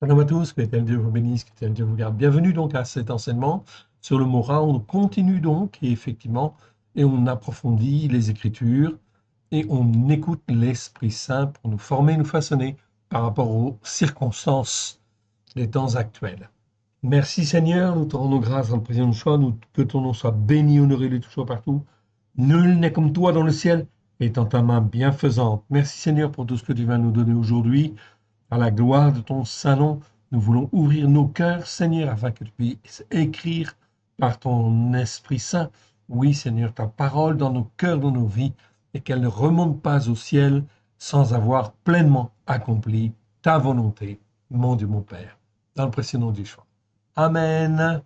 Shalom à tous, que l'Éternel Dieu vous bénisse, que l'Éternel Dieu vous garde. Bienvenue donc à cet enseignement sur le Mora. On continue donc, et effectivement, et on approfondit les Écritures, et on écoute l'Esprit Saint pour nous former, nous façonner par rapport aux circonstances des temps actuels. Merci Seigneur, nous te rendons grâce dans le présent de choix, que ton nom soit béni, honoré de toujours partout. Nul n'est comme toi dans le ciel, et dans ta main bienfaisante. Merci Seigneur pour tout ce que tu vas nous donner aujourd'hui. À la gloire de ton saint nom, nous voulons ouvrir nos cœurs, Seigneur, afin que tu puisses écrire par ton Esprit Saint, oui, Seigneur, ta parole dans nos cœurs, dans nos vies, et qu'elle ne remonte pas au ciel sans avoir pleinement accompli ta volonté, mon Dieu, mon Père, dans le précieux nom du choix. Amen.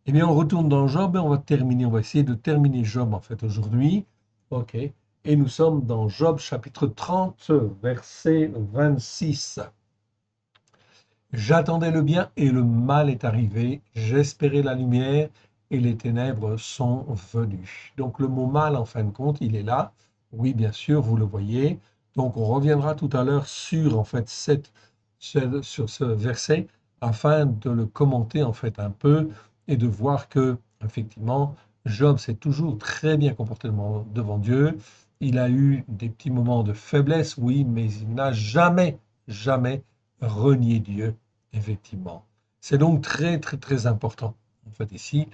Eh bien, on retourne dans Job et on va essayer de terminer Job en fait aujourd'hui. OK. Et nous sommes dans Job chapitre 30, verset 26. J'attendais le bien et le mal est arrivé. J'espérais la lumière et les ténèbres sont venues. Donc le mot mal, en fin de compte, il est là. Oui, bien sûr, vous le voyez. Donc on reviendra tout à l'heure sur en fait sur ce verset afin de le commenter en fait un peu et de voir que effectivement Job s'est toujours très bien comporté devant Dieu. Il a eu des petits moments de faiblesse, oui, mais il n'a jamais renier Dieu, effectivement. C'est donc très, très, très important, en fait, ici,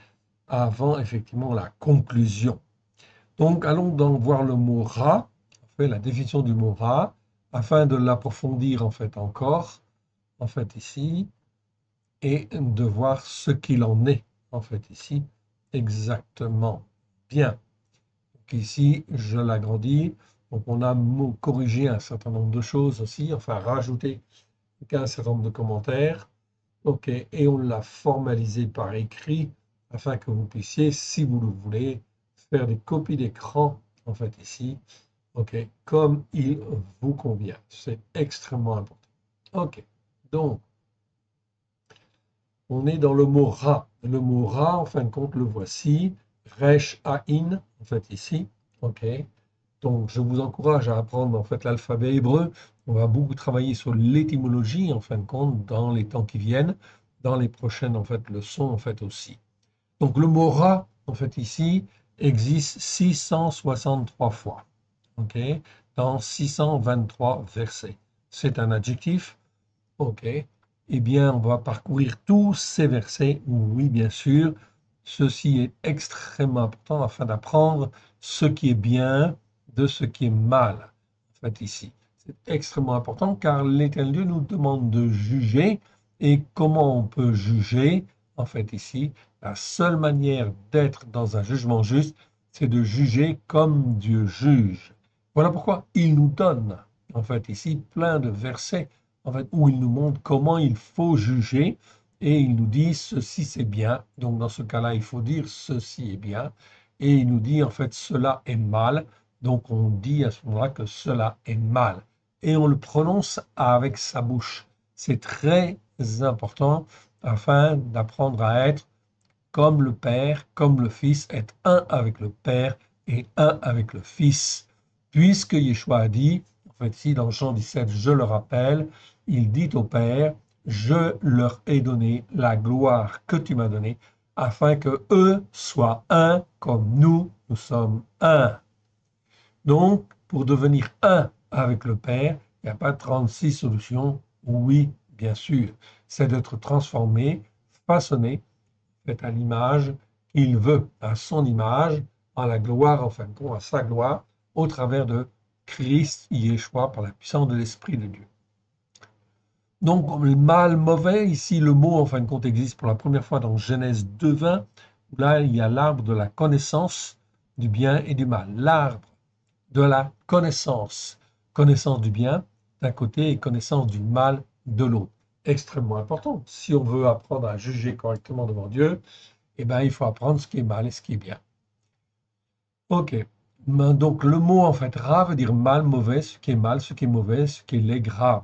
avant, effectivement, la conclusion. Donc, allons donc voir le mot rat, en fait, la définition du mot rat, afin de l'approfondir, en fait, encore, en fait, ici, et de voir ce qu'il en est, en fait, ici, exactement. Bien. Donc, ici, je l'agrandis. Donc, on a corrigé un certain nombre de choses aussi, enfin, rajouté un certain nombre de commentaires. OK, et on l'a formalisé par écrit afin que vous puissiez, si vous le voulez, faire des copies d'écran, en fait, ici, OK, comme il vous convient. C'est extrêmement important. OK, donc, on est dans le mot ra. Le mot ra, en fin de compte, le voici. Resh Aïn, en fait, ici. OK, donc, je vous encourage à apprendre en fait l'alphabet hébreu. On va beaucoup travailler sur l'étymologie en fin de compte dans les temps qui viennent, dans les prochaines en fait leçons en fait aussi. Donc le mot ra en fait ici existe 663 fois, ok, dans 623 versets. C'est un adjectif, ok. Eh bien, on va parcourir tous ces versets. Oui, bien sûr, ceci est extrêmement important afin d'apprendre ce qui est bien de ce qui est mal. En fait, ici, c'est extrêmement important car l'Éternel Dieu nous demande de juger. Et comment on peut juger? En fait, ici, la seule manière d'être dans un jugement juste, c'est de juger comme Dieu juge. Voilà pourquoi il nous donne, en fait, ici, plein de versets en fait, où il nous montre comment il faut juger et il nous dit ceci c'est bien. Donc dans ce cas-là, il faut dire ceci est bien et il nous dit en fait cela est mal. Donc on dit à ce moment-là que cela est mal et on le prononce avec sa bouche. C'est très important afin d'apprendre à être comme le Père, comme le Fils, être un avec le Père et un avec le Fils. Puisque Yeshua a dit, en fait, ici dans Jean 17, je le rappelle, il dit au Père, je leur ai donné la gloire que tu m'as donnée, afin que eux soient un comme nous sommes un. Donc, pour devenir un avec le Père, il n'y a pas 36 solutions. Oui, bien sûr, c'est d'être transformé, façonné, fait à l'image qu'il veut, à son image, à la gloire, en fin de compte, à sa gloire, au travers de Christ Yeshua, par la puissance de l'Esprit de Dieu. Donc, le mal mauvais, ici, le mot, en fin de compte, existe pour la première fois dans Genèse 2:20, où là, il y a l'arbre de la connaissance du bien et du mal. L'arbre de la connaissance. Connaissance du bien d'un côté et connaissance du mal de l'autre. Extrêmement important. Si on veut apprendre à juger correctement devant Dieu, eh ben, il faut apprendre ce qui est mal et ce qui est bien. OK. Donc, le mot, en fait, ra veut dire mal, mauvais, ce qui est mal, ce qui est mauvais, ce qui est laid, grave.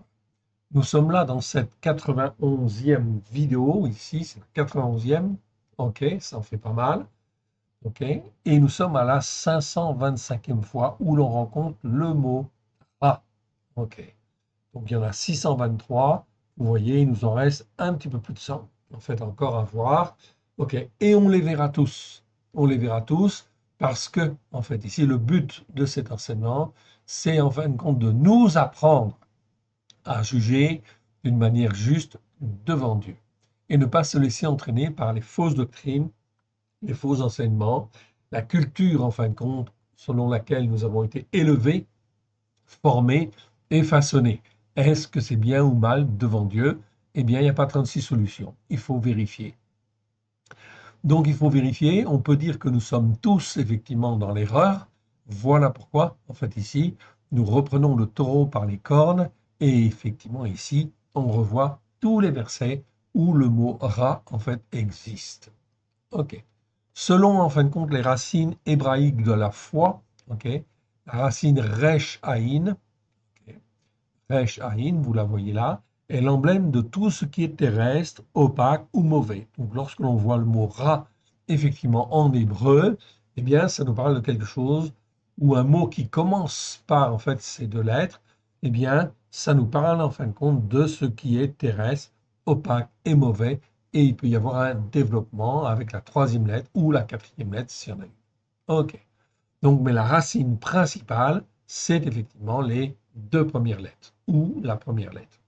Nous sommes là dans cette 91e vidéo, ici, c'est la 91e. OK, ça en fait pas mal. OK. Et nous sommes à la 525e fois où l'on rencontre le mot ra. OK. Donc, il y en a 623 Vous voyez, il nous en reste un petit peu plus de 100, en fait, encore à voir. OK, et on les verra tous. On les verra tous parce que, en fait, ici, le but de cet enseignement, c'est en fin de compte de nous apprendre à juger d'une manière juste devant Dieu et ne pas se laisser entraîner par les fausses doctrines, les faux enseignements, la culture, en fin de compte, selon laquelle nous avons été élevés, formés et façonnés. Est-ce que c'est bien ou mal devant Dieu? Eh bien, il n'y a pas 36 solutions. Il faut vérifier. Donc, il faut vérifier. On peut dire que nous sommes tous effectivement dans l'erreur. Voilà pourquoi, en fait, ici, nous reprenons le taureau par les cornes et effectivement, ici, on revoit tous les versets où le mot rat, en fait, existe. OK. Selon, en fin de compte, les racines hébraïques de la foi, OK, la racine resh aïn, OK, resh aïn, vous la voyez là, est l'emblème de tout ce qui est terrestre, opaque ou mauvais. Donc, lorsque l'on voit le mot rat, effectivement, en hébreu, eh bien, ça nous parle de quelque chose, ou un mot qui commence par, en fait, ces deux lettres, eh bien, ça nous parle, en fin de compte, de ce qui est terrestre, opaque et mauvais, et il peut y avoir un développement avec la troisième lettre ou la quatrième lettre, s'il y en a une. OK. Donc, mais la racine principale, c'est effectivement les deux premières lettres, ou la première lettre.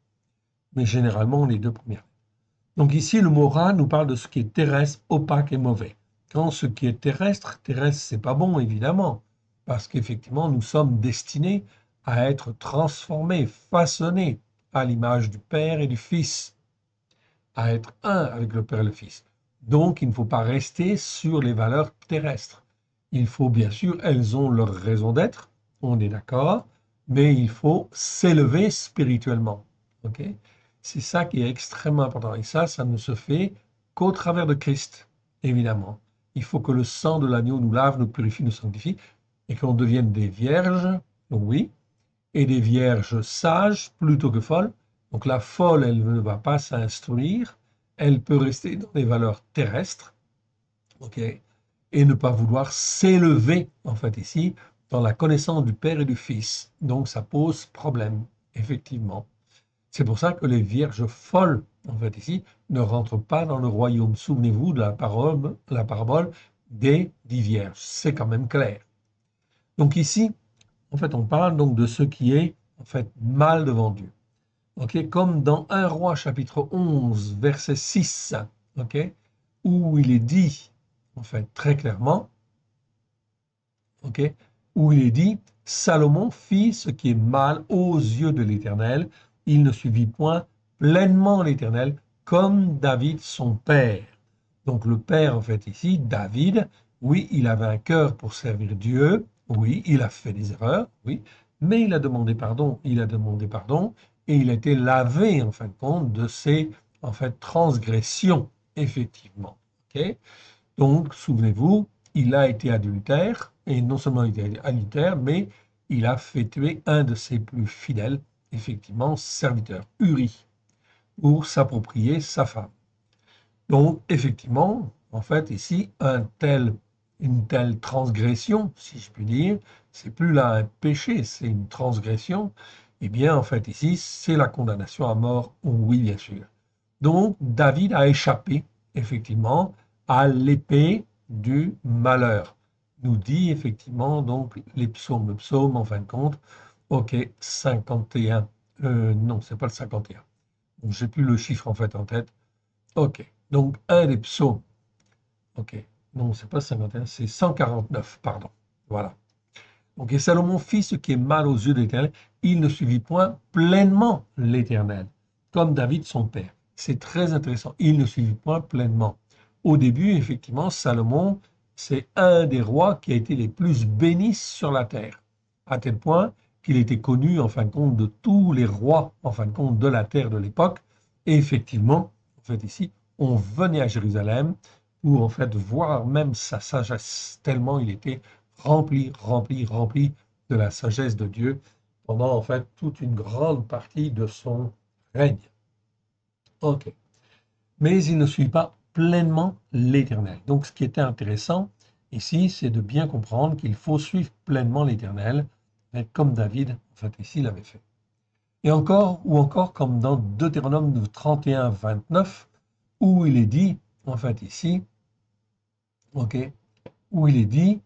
Mais généralement, les deux premières lettres. Donc ici, le mot rat nous parle de ce qui est terrestre, opaque et mauvais. Quand ce qui est terrestre, terrestre, c'est pas bon, évidemment, parce qu'effectivement, nous sommes destinés à être transformés, façonnés à l'image du Père et du Fils, à être un avec le Père et le Fils. Donc, il ne faut pas rester sur les valeurs terrestres. Il faut, bien sûr, elles ont leur raison d'être, on est d'accord, mais il faut s'élever spirituellement. OK? C'est ça qui est extrêmement important. Et ça ne se fait qu'au travers de Christ, évidemment. Il faut que le sang de l'agneau nous lave, nous purifie, nous sanctifie, et qu'on devienne des vierges, oui, et des vierges sages plutôt que folles. Donc la folle, elle ne va pas s'instruire, elle peut rester dans des valeurs terrestres, ok, et ne pas vouloir s'élever, en fait, ici, dans la connaissance du Père et du Fils. Donc ça pose problème, effectivement. C'est pour ça que les vierges folles, en fait, ici, ne rentrent pas dans le royaume. Souvenez-vous de la parabole des 10 vierges. C'est quand même clair. Donc ici, en fait, on parle donc de ce qui est en fait mal devant Dieu. Ok, comme dans 1 Roi chapitre 11, verset 6, ok, où il est dit, en fait, très clairement, ok, où il est dit, Salomon fit ce qui est mal aux yeux de l'Éternel, il ne suivit point pleinement l'Éternel comme David son père. Donc le père, en fait, ici, David, oui, il avait un cœur pour servir Dieu, oui, il a fait des erreurs, oui, mais il a demandé pardon, et il a été lavé, en fin de compte, de ses, en fait, transgressions, effectivement. Ok. Donc, souvenez-vous, il a été adultère, et non seulement il a été adultère, mais il a fait tuer un de ses plus fidèles, effectivement, serviteurs, Uri, pour s'approprier sa femme. Donc, effectivement, en fait, ici, une telle transgression, si je puis dire, c'est plus là un péché, c'est une transgression. Eh bien, en fait, ici, c'est la condamnation à mort, oui, bien sûr. Donc, David a échappé, effectivement, à l'épée du malheur. Nous dit effectivement donc les psaumes. Le psaume, en fin de compte, ok, 51. Non, c'est pas le 51. Je n'ai plus le chiffre en fait en tête. Ok. Donc, un des psaumes. Ok. Non, c'est pas 51, c'est 149, pardon. Voilà. Donc, et Salomon fit ce qui est mal aux yeux de l'Éternel. Il ne suivit point pleinement l'Éternel, comme David son père. C'est très intéressant. Il ne suivit point pleinement. Au début, effectivement, Salomon, c'est un des rois qui a été les plus bénis sur la terre, à tel point qu'il était connu, en fin de compte, de tous les rois, en fin de compte, de la terre de l'époque. Et effectivement, en fait, ici, on venait à Jérusalem pour, en fait, voir même sa sagesse, tellement il était rempli de la sagesse de Dieu pendant, en fait, toute une grande partie de son règne. OK. Mais il ne suit pas pleinement l'Éternel. Donc, ce qui était intéressant ici, c'est de bien comprendre qu'il faut suivre pleinement l'Éternel, comme David, en fait, ici, l'avait fait. Et encore, ou encore comme dans Deutéronome 31, 29, où il est dit, en fait ici, ok, où il est dit,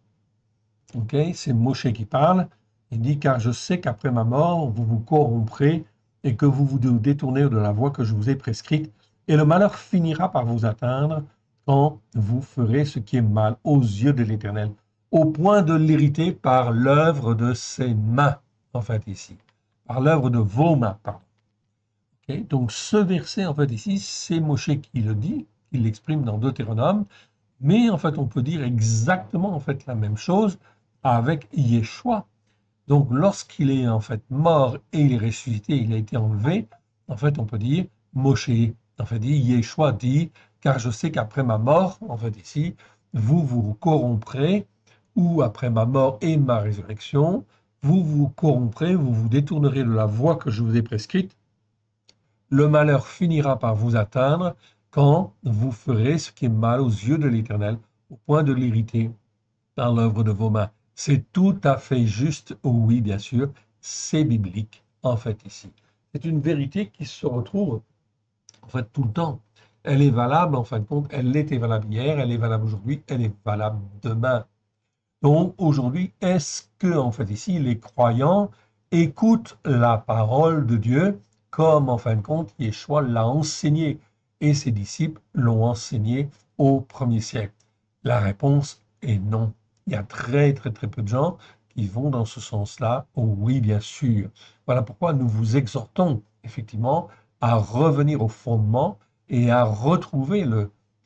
ok, c'est Moshe qui parle, il dit, car je sais qu'après ma mort, vous vous corromprez et que vous vous détournez de la voie que je vous ai prescrite, et le malheur finira par vous atteindre quand vous ferez ce qui est mal aux yeux de l'Éternel, au point de l'hériter par l'œuvre de ses mains, en fait ici, par l'œuvre de vos mains, pardon. Okay. Donc ce verset, en fait ici, c'est Moshe qui le dit, qui l'exprime dans Deutéronome, mais en fait, on peut dire exactement en fait la même chose avec Yeshua. Donc, lorsqu'il est en fait mort et il est ressuscité, il a été enlevé, en fait, on peut dire Moshe. En fait, dit Yeshua dit, car je sais qu'après ma mort, en fait ici, vous vous corromprez, ou après ma mort et ma résurrection, vous vous corromprez, vous vous détournerez de la voie que je vous ai prescrite. Le malheur finira par vous atteindre quand vous ferez ce qui est mal aux yeux de l'Éternel, au point de l'irriter par l'œuvre de vos mains. C'est tout à fait juste, oui, bien sûr, c'est biblique, en fait, ici. C'est une vérité qui se retrouve, en fait, tout le temps. Elle est valable, en fin de compte, elle était valable hier, elle est valable aujourd'hui, elle est valable demain. Donc, aujourd'hui, est-ce que, en fait, ici, les croyants écoutent la parole de Dieu comme, en fin de compte, Yeshua l'a enseigné et ses disciples l'ont enseigné au premier siècle? La réponse est non. Il y a très, très, très peu de gens qui vont dans ce sens-là. Oh oui, bien sûr. Voilà pourquoi nous vous exhortons, effectivement, à revenir au fondement et à retrouver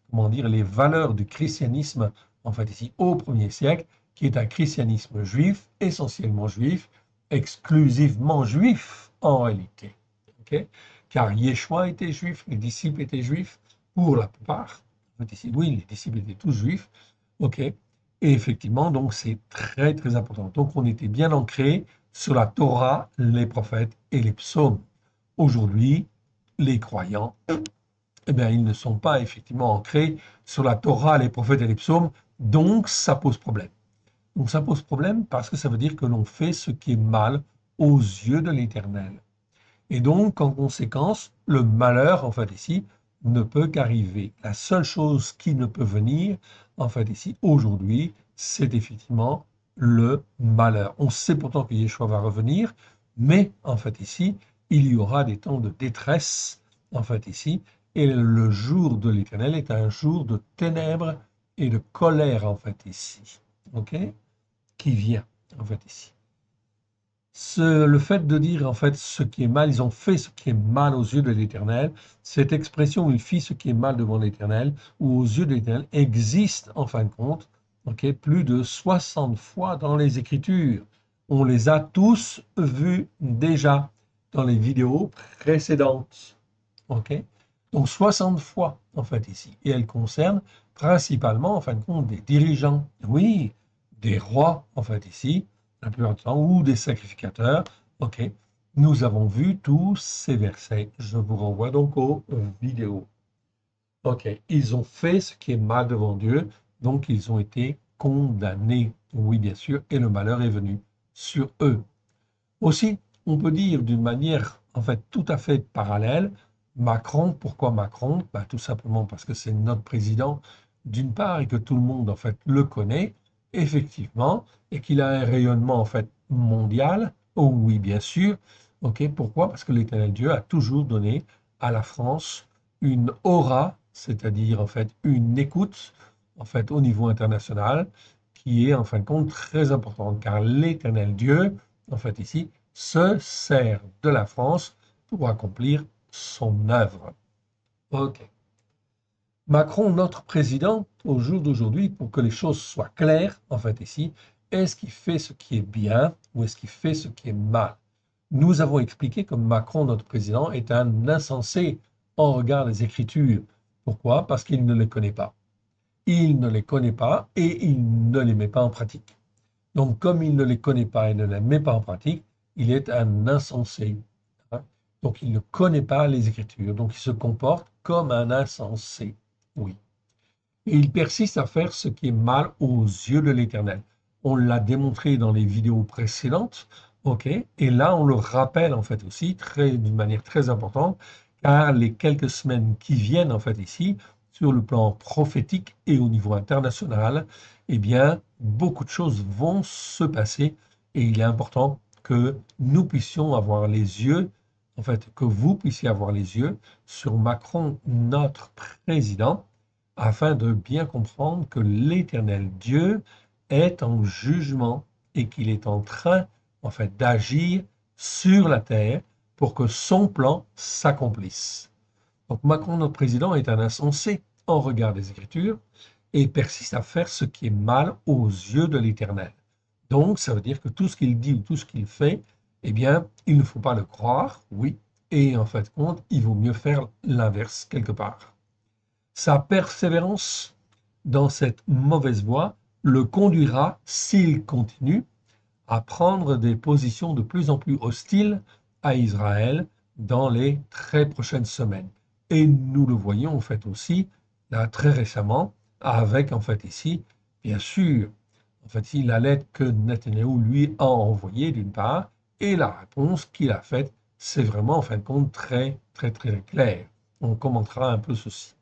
comment dire, les valeurs du christianisme, en fait, ici, au premier siècle, qui est un christianisme juif, essentiellement juif, exclusivement juif en réalité. Okay. Car Yeshua était juif, les disciples étaient juifs, pour la plupart. Oui, les disciples étaient tous juifs. OK. Et effectivement, donc c'est très très important. Donc on était bien ancré sur la Torah, les prophètes et les psaumes. Aujourd'hui, les croyants, eh bien, ils ne sont pas effectivement ancrés sur la Torah, les prophètes et les psaumes, donc ça pose problème. Donc ça pose problème parce que ça veut dire que l'on fait ce qui est mal aux yeux de l'Éternel. Et donc, en conséquence, le malheur, en fait, ici, ne peut qu'arriver. La seule chose qui ne peut venir, en fait, ici, aujourd'hui, c'est effectivement le malheur. On sait pourtant que Yeshua va revenir, mais, en fait, ici, il y aura des temps de détresse, en fait, ici, et le jour de l'Éternel est un jour de ténèbres et de colère, en fait, ici. OK? Qui vient, en fait, ici. Le fait de dire en fait ce qui est mal, ils ont fait ce qui est mal aux yeux de l'Éternel, cette expression il fit ce qui est mal devant l'Éternel ou aux yeux de l'Éternel existe en fin de compte, ok, plus de 60 fois dans les Écritures. On les a tous vus déjà dans les vidéos précédentes. Ok, donc 60 fois en fait ici. Et elles concernent principalement en fin de compte des dirigeants. Oui, des rois en fait ici la plupart du temps, ou des sacrificateurs. OK, nous avons vu tous ces versets. Je vous renvoie donc aux vidéos. OK, ils ont fait ce qui est mal devant Dieu, donc ils ont été condamnés. Oui, bien sûr, et le malheur est venu sur eux. Aussi, on peut dire d'une manière en fait tout à fait parallèle, Macron, pourquoi Macron? Ben, tout simplement parce que c'est notre président d'une part et que tout le monde en fait le connaît effectivement et qu'il a un rayonnement en fait mondial. Oh oui, bien sûr. OK, pourquoi? Parce que l'Éternel Dieu a toujours donné à la France une aura, c'est-à-dire en fait une écoute en fait au niveau international qui est en fin de compte très importante car l'Éternel Dieu en fait ici, se sert de la France pour accomplir son œuvre. OK. Macron, notre président, au jour d'aujourd'hui, pour que les choses soient claires, en fait ici, est-ce qu'il fait ce qui est bien ou est-ce qu'il fait ce qui est mal? Nous avons expliqué que Macron, notre président, est un insensé en regard des Écritures. Pourquoi? Parce qu'il ne les connaît pas. Il ne les connaît pas et il ne les met pas en pratique. Donc, comme il ne les connaît pas et ne les met pas en pratique, il est un insensé. Hein. Donc, il ne connaît pas les Écritures. Donc, il se comporte comme un insensé. Oui. Et il persiste à faire ce qui est mal aux yeux de l'Éternel. On l'a démontré dans les vidéos précédentes. OK? Et là, on le rappelle en fait aussi d'une manière très importante, car les quelques semaines qui viennent en fait ici, sur le plan prophétique et au niveau international, eh bien, beaucoup de choses vont se passer et il est important que nous puissions avoir les yeux, en fait, que vous puissiez avoir les yeux sur Macron, notre président, afin de bien comprendre que l'Éternel Dieu est en jugement et qu'il est en train en fait, d'agir sur la terre pour que son plan s'accomplisse. Donc Macron, notre président, est un insensé en regard des Écritures et persiste à faire ce qui est mal aux yeux de l'Éternel. Donc ça veut dire que tout ce qu'il dit ou tout ce qu'il fait, eh bien, il ne faut pas le croire, oui, et en fait, compte, il vaut mieux faire l'inverse quelque part. Sa persévérance dans cette mauvaise voie le conduira, s'il continue, à prendre des positions de plus en plus hostiles à Israël dans les très prochaines semaines. Et nous le voyons en fait aussi là très récemment avec en fait ici, bien sûr, en fait ici la lettre que Netanyahou lui a envoyée d'une part et la réponse qu'il a faite, c'est vraiment en fin de compte très clair. On commentera un peu ceci.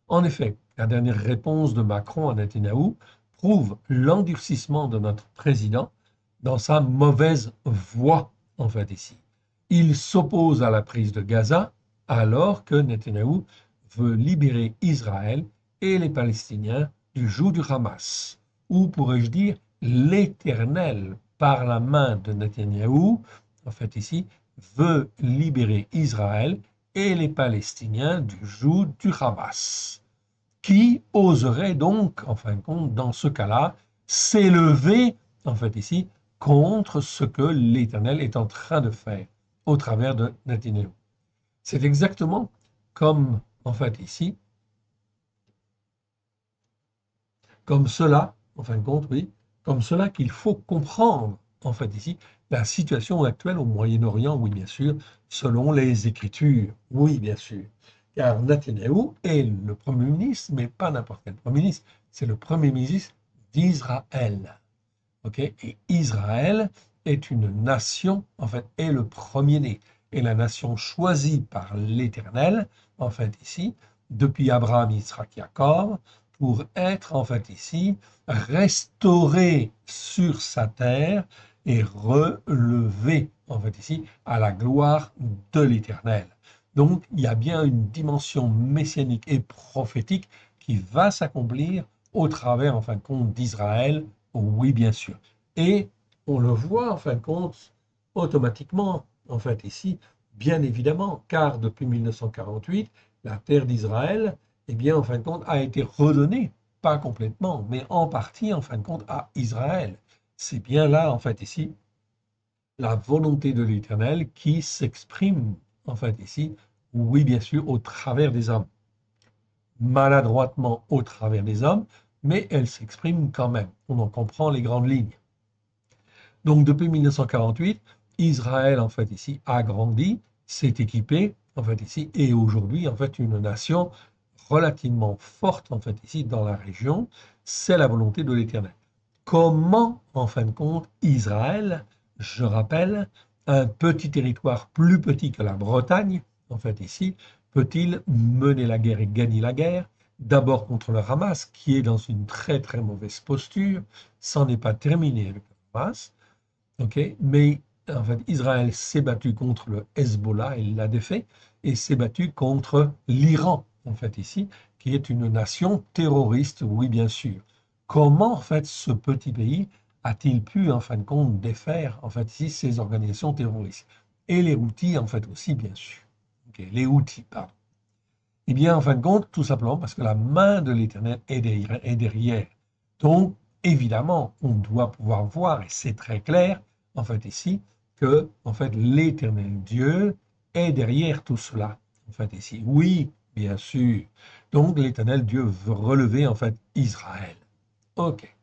En effet, la dernière réponse de Macron à Netanyahou prouve l'endurcissement de notre président dans sa mauvaise voie, en fait, ici. Il s'oppose à la prise de Gaza alors que Netanyahou veut libérer Israël et les Palestiniens du joug du Hamas. Ou pourrais-je dire, l'Éternel, par la main de Netanyahou, en fait ici, veut libérer Israël et les Palestiniens du joug du Hamas. Qui oserait donc, en fin de compte, dans ce cas-là, s'élever, en fait ici, contre ce que l'Éternel est en train de faire au travers de Netanyahou. C'est exactement comme, en fait ici, comme cela, en fin de compte, oui, comme cela qu'il faut comprendre, en fait ici, la situation actuelle au Moyen-Orient, oui, bien sûr, selon les Écritures, oui, bien sûr. Car Netanyahou est le Premier ministre, mais pas n'importe quel Premier ministre, c'est le Premier ministre d'Israël. Ok. Et Israël est une nation, en fait, est le premier-né, et la nation choisie par l'Éternel, en fait, ici, depuis Abraham, Isaac, Jacob, pour être, en fait, ici, restauré sur sa terre et relevé, en fait, ici, à la gloire de l'Éternel. Donc, il y a bien une dimension messianique et prophétique qui va s'accomplir au travers, en fin de compte, d'Israël. Oui, bien sûr. Et on le voit, en fin de compte, automatiquement, en fait, ici, bien évidemment, car depuis 1948, la terre d'Israël, eh bien, en fin de compte, a été redonnée, pas complètement, mais en partie, en fin de compte, à Israël. C'est bien là, en fait, ici, la volonté de l'Éternel qui s'exprime, en fait, ici, oui, bien sûr, au travers des hommes. Maladroitement au travers des hommes, mais elle s'exprime quand même. On en comprend les grandes lignes. Donc depuis 1948, Israël, en fait, ici, a grandi, s'est équipé, en fait, ici, et aujourd'hui, en fait, une nation relativement forte, en fait, ici, dans la région, c'est la volonté de l'Éternel. Comment, en fin de compte, Israël, je rappelle, un petit territoire plus petit que la Bretagne, en fait, ici, peut-il mener la guerre et gagner la guerre? D'abord contre le Hamas, qui est dans une très mauvaise posture, ça n'est pas terminé avec le Hamas, ok, mais en fait, Israël s'est battu contre le Hezbollah, il l'a défait, et s'est battu contre l'Iran, en fait, ici, qui est une nation terroriste, oui, bien sûr. Comment, en fait, ce petit pays a-t-il pu, en fin de compte, défaire, en fait, ici, ces organisations terroristes? Et les Houthis, en fait, aussi, bien sûr. Ok, les Houthis, pardon. Eh bien, en fin de compte, tout simplement parce que la main de l'Éternel est derrière. Donc, évidemment, on doit pouvoir voir, et c'est très clair, en fait, ici, que, en fait, l'Éternel Dieu est derrière tout cela. En fait, ici, oui, bien sûr. Donc, l'Éternel Dieu veut relever, en fait, Israël. OK.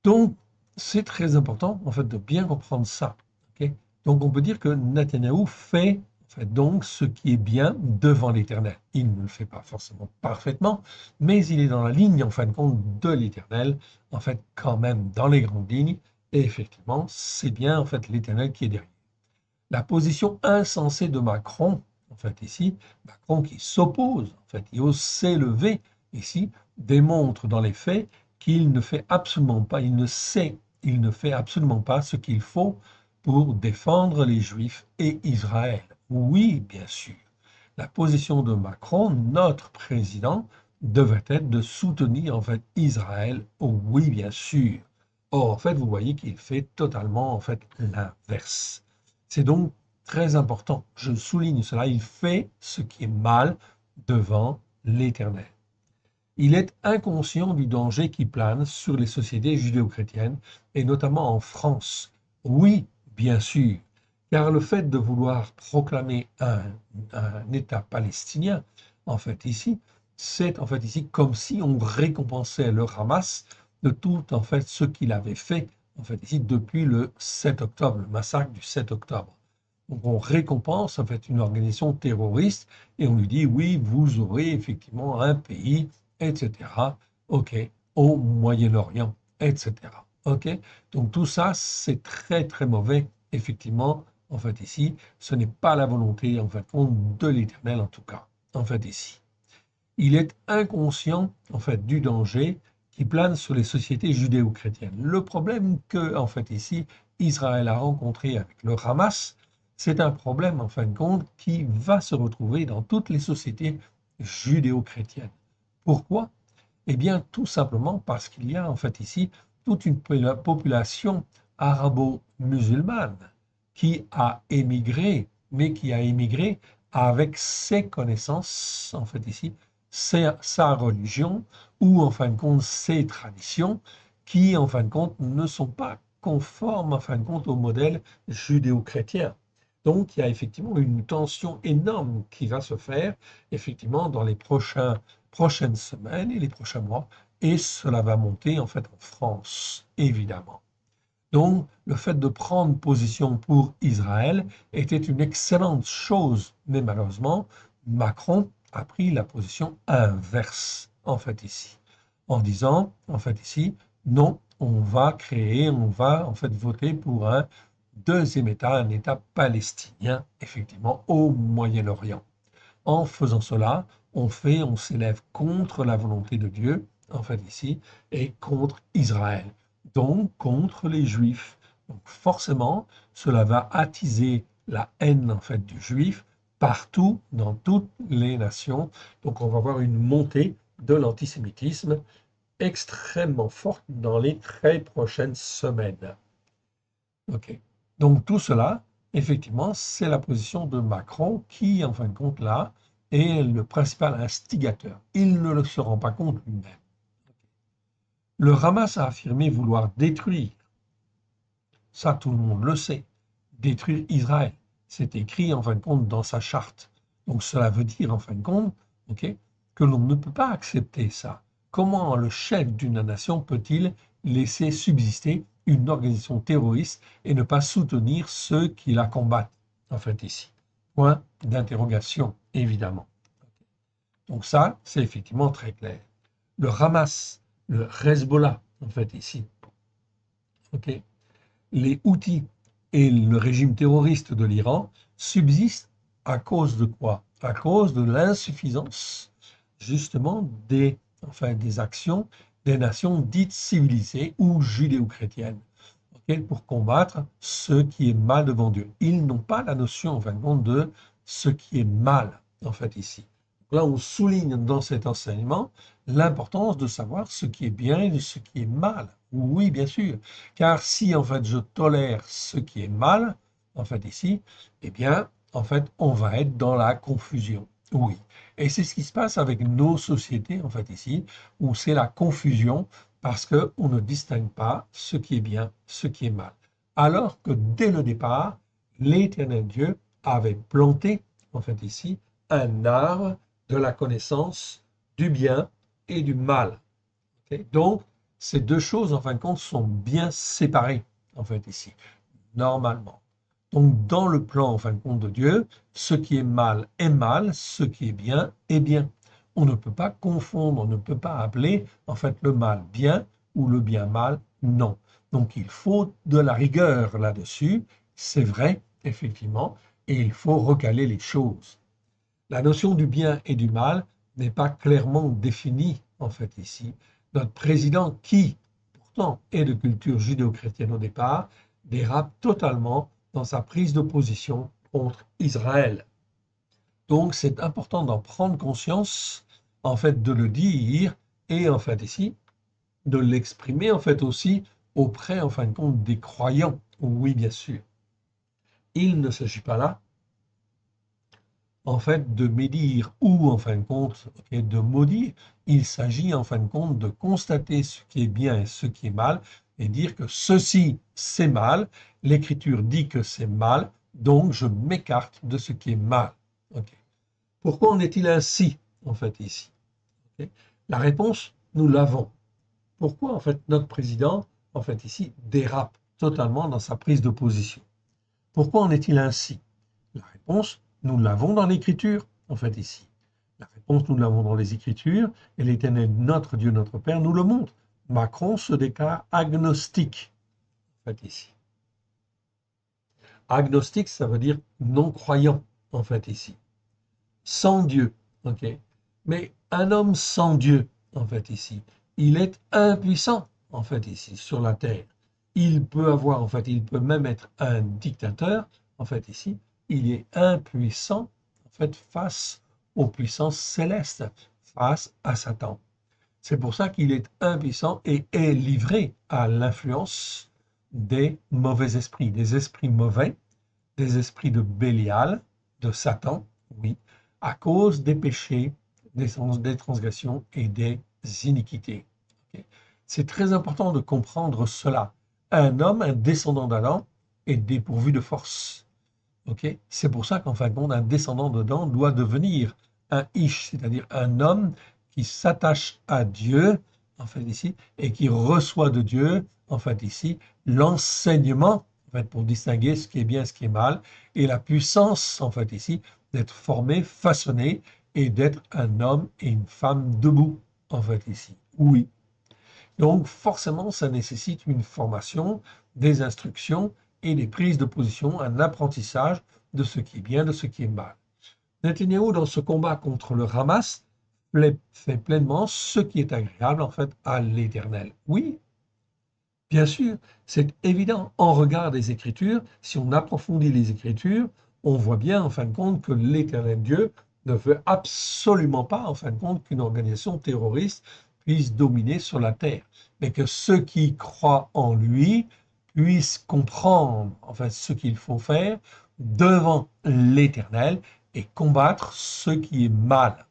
Donc, c'est très important, en fait, de bien comprendre ça. Ok. Donc, on peut dire que Netanyahou fait donc ce qui est bien devant l'Éternel. Il ne le fait pas forcément parfaitement, mais il est dans la ligne, en fin de compte, de l'Éternel, en fait, quand même, dans les grandes lignes, Et effectivement, c'est bien en fait l'Éternel qui est derrière. La position insensée de Macron, en fait ici, Macron qui s'oppose, en fait, il ose s'élever ici, démontre dans les faits qu'il ne fait absolument pas, il ne fait absolument pas ce qu'il faut pour défendre les Juifs et Israël. Oui, bien sûr. La position de Macron, notre président, devrait être de soutenir en fait Israël. Oh, oui, bien sûr. Or, en fait, vous voyez qu'il fait totalement en fait l'inverse. C'est donc très important. Je souligne cela. Il fait ce qui est mal devant l'Éternel. Il est inconscient du danger qui plane sur les sociétés judéo-chrétiennes, et notamment en France. Oui, bien sûr, car le fait de vouloir proclamer un État palestinien, en fait ici, c'est en fait ici comme si on récompensait le Hamas de tout en fait ce qu'il avait fait en fait ici depuis le 7 octobre, le massacre du 7 octobre. Donc on récompense en fait une organisation terroriste et on lui dit oui, vous aurez effectivement un pays, etc. OK, au Moyen-Orient, etc. OK, donc tout ça c'est très très mauvais effectivement en fait ici. Ce n'est pas la volonté en fait de l'Éternel en tout cas en fait ici. Il est inconscient en fait du danger qui plane sur les sociétés judéo-chrétiennes. Le problème que en fait ici Israël a rencontré avec le Hamas, c'est un problème en fin de compte qui va se retrouver dans toutes les sociétés judéo-chrétiennes. Pourquoi? Eh bien, tout simplement parce qu'il y a en fait ici toute une population arabo-musulmane qui a émigré, mais qui a émigré avec ses connaissances, en fait ici, sa religion, ou en fin de compte ses traditions, qui en fin de compte ne sont pas conformes en fin de compte au modèle judéo-chrétien. Donc, il y a effectivement une tension énorme qui va se faire effectivement dans les prochaines semaines et les prochains mois, et cela va monter en fait en France, évidemment. Donc, le fait de prendre position pour Israël était une excellente chose, mais malheureusement, Macron a pris la position inverse, en fait, ici, en disant, en fait, ici, non, on va, en fait, voter pour un deuxième État, un État palestinien, effectivement, au Moyen-Orient. En faisant cela, on s'élève contre la volonté de Dieu, en fait ici, et contre Israël, donc contre les Juifs. Donc forcément, cela va attiser la haine en fait du Juif partout dans toutes les nations. Donc on va voir une montée de l'antisémitisme extrêmement forte dans les très prochaines semaines. Ok. Donc tout cela, effectivement, c'est la position de Macron qui, en fin de compte, là, est le principal instigateur. Il ne se rend pas compte lui-même. Le Hamas a affirmé vouloir détruire, ça tout le monde le sait, détruire Israël. C'est écrit, en fin de compte, dans sa charte. Donc cela veut dire, en fin de compte, ok, que l'on ne peut pas accepter ça. Comment le chef d'une nation peut-il laisser subsister une organisation terroriste et ne pas soutenir ceux qui la combattent, en fait, ici? Point d'interrogation, évidemment. Donc ça, c'est effectivement très clair. Le Hamas, le Hezbollah, en fait, ici, ok, les Houthis et le régime terroriste de l'Iran subsistent à cause de quoi? À cause de l'insuffisance, justement, des actions des nations dites civilisées ou judéo-chrétiennes, ok, pour combattre ce qui est mal devant Dieu. Ils n'ont pas la notion, en fin de compte, de ce qui est mal, en fait, ici. Là, on souligne dans cet enseignement l'importance de savoir ce qui est bien et ce qui est mal. Oui, bien sûr, car si en fait je tolère ce qui est mal, en fait ici, eh bien, en fait, on va être dans la confusion. Oui. Et c'est ce qui se passe avec nos sociétés, en fait ici, où c'est la confusion parce qu'on ne distingue pas ce qui est bien, ce qui est mal. Alors que dès le départ, l'Éternel Dieu avait planté, en fait ici, un arbre de la connaissance du bien et du mal. Okay. Donc, ces deux choses, en fin de compte, sont bien séparées, en fait, ici, normalement. Donc, dans le plan, en fin de compte, de Dieu, ce qui est mal, ce qui est bien est bien. On ne peut pas confondre, on ne peut pas appeler, en fait, le mal bien ou le bien mal, non. Donc il faut de la rigueur là-dessus, c'est vrai, effectivement, et il faut recaler les choses. La notion du bien et du mal n'est pas clairement définie, en fait, ici. Notre président, qui pourtant est de culture judéo-chrétienne au départ, dérape totalement dans sa prise de position contre Israël. Donc c'est important d'en prendre conscience, en fait, de le dire et, en fait, ici, de l'exprimer, en fait, aussi auprès, en fin de compte, des croyants. Oui, bien sûr. Il ne s'agit pas là en fait, de médire ou, en fin de compte, de maudire. Il s'agit, en fin de compte, de constater ce qui est bien et ce qui est mal et dire que ceci, c'est mal. L'Écriture dit que c'est mal, donc je m'écarte de ce qui est mal. Okay. Pourquoi en est-il ainsi, en fait, ici? Okay. La réponse, nous l'avons. Pourquoi, en fait, notre président, en fait, ici, dérape totalement dans sa prise de position? Pourquoi en est-il ainsi? La réponse, nous l'avons dans l'Écriture, en fait, ici. La réponse, nous l'avons dans les Écritures, et l'Éternel, notre Dieu, notre Père, nous le montre. Macron se déclare agnostique, en fait, ici. Agnostique, ça veut dire non-croyant, en fait, ici. Sans Dieu, ok. Mais un homme sans Dieu, en fait, ici, il est impuissant, en fait, ici, sur la terre. Il peut avoir, en fait, il peut même être un dictateur, en fait, ici. Il est impuissant, en fait, face aux puissances célestes, face à Satan. C'est pour ça qu'il est impuissant et est livré à l'influence des mauvais esprits, des esprits mauvais, des esprits de Bélial, de Satan, oui, à cause des péchés, des transgressions et des iniquités. Okay. C'est très important de comprendre cela. Un homme, un descendant d'Adam, est dépourvu de force. Okay. C'est pour ça qu'en fin de compte, un descendant d'Adam doit devenir un ish, c'est-à-dire un homme qui s'attache à Dieu, en fait ici, et qui reçoit de Dieu, en fait ici, l'enseignement, en fait, pour distinguer ce qui est bien et ce qui est mal, et la puissance, en fait ici, d'être formé, façonné, et d'être un homme et une femme debout, en fait ici. Oui. Donc forcément, ça nécessite une formation, des instructions et des prises de position, un apprentissage de ce qui est bien, de ce qui est mal. Netanyahou, dans ce combat contre le Hamas, fait pleinement ce qui est agréable en fait à l'Éternel. Oui, bien sûr, c'est évident. En regard des Écritures, si on approfondit les Écritures, on voit bien en fin de compte que l'Éternel Dieu ne veut absolument pas en fin de compte qu'une organisation terroriste puisse dominer sur la terre, mais que ceux qui croient en lui puissent comprendre en fait ce qu'il faut faire devant l'Éternel et combattre ce qui est mal.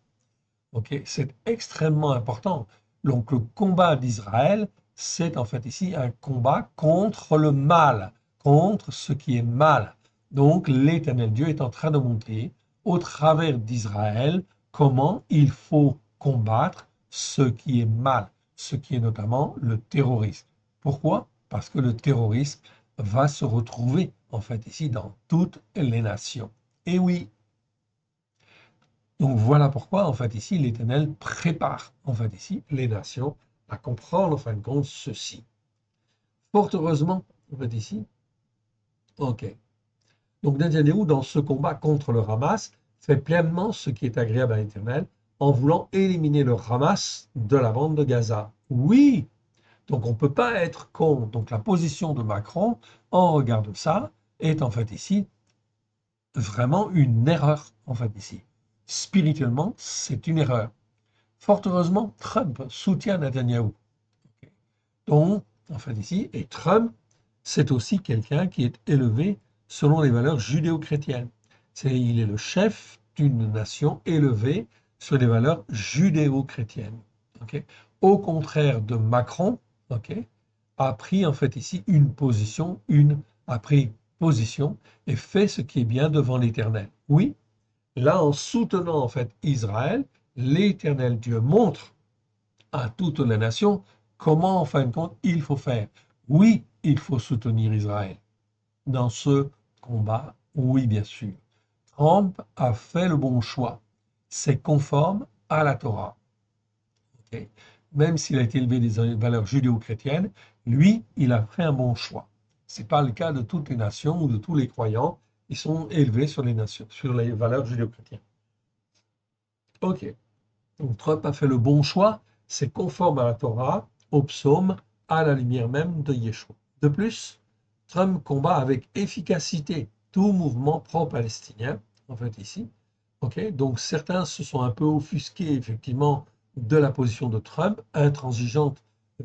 Okay, c'est extrêmement important. Donc le combat d'Israël, c'est en fait ici un combat contre le mal, contre ce qui est mal. Donc l'Éternel Dieu est en train de montrer au travers d'Israël comment il faut combattre ce qui est mal, ce qui est notamment le terrorisme. Pourquoi? Parce que le terrorisme va se retrouver en fait ici dans toutes les nations. Et oui, donc voilà pourquoi, en fait, ici, l'Éternel prépare, en fait, ici, les nations à comprendre, en fin de compte, ceci. Fort heureusement, en fait, ici, ok. Donc Netanyahou, dans ce combat contre le Hamas, fait pleinement ce qui est agréable à l'Éternel en voulant éliminer le Hamas de la bande de Gaza. Oui, donc on ne peut pas être contre. Donc la position de Macron, en regard de ça, est en fait ici vraiment une erreur, en fait ici. Spirituellement, c'est une erreur. Fort heureusement, Trump soutient Netanyahou. Donc, en fait ici, et Trump, c'est aussi quelqu'un qui est élevé selon les valeurs judéo-chrétiennes. Il est le chef d'une nation élevée sur les valeurs judéo-chrétiennes. Okay. Au contraire de Macron, okay, a pris en fait ici une position, a pris position et fait ce qui est bien devant l'Éternel. Oui, là en soutenant en fait Israël, l'Éternel Dieu montre à toutes les nations comment en fin de compte il faut faire. Oui, il faut soutenir Israël dans ce combat, oui bien sûr. Trump a fait le bon choix. C'est conforme à la Torah. Okay. Même s'il a été élevé des valeurs judéo-chrétiennes, lui, il a fait un bon choix. Ce n'est pas le cas de toutes les nations ou de tous les croyants. Ils sont élevés sur les nations, sur les valeurs judéo-chrétiennes. Ok, donc Trump a fait le bon choix, c'est conforme à la Torah, au psaume, à la lumière même de Yeshua. De plus, Trump combat avec efficacité tout mouvement pro-palestinien, en fait ici. Ok, donc certains se sont un peu offusqués effectivement de la position de Trump, intransigeante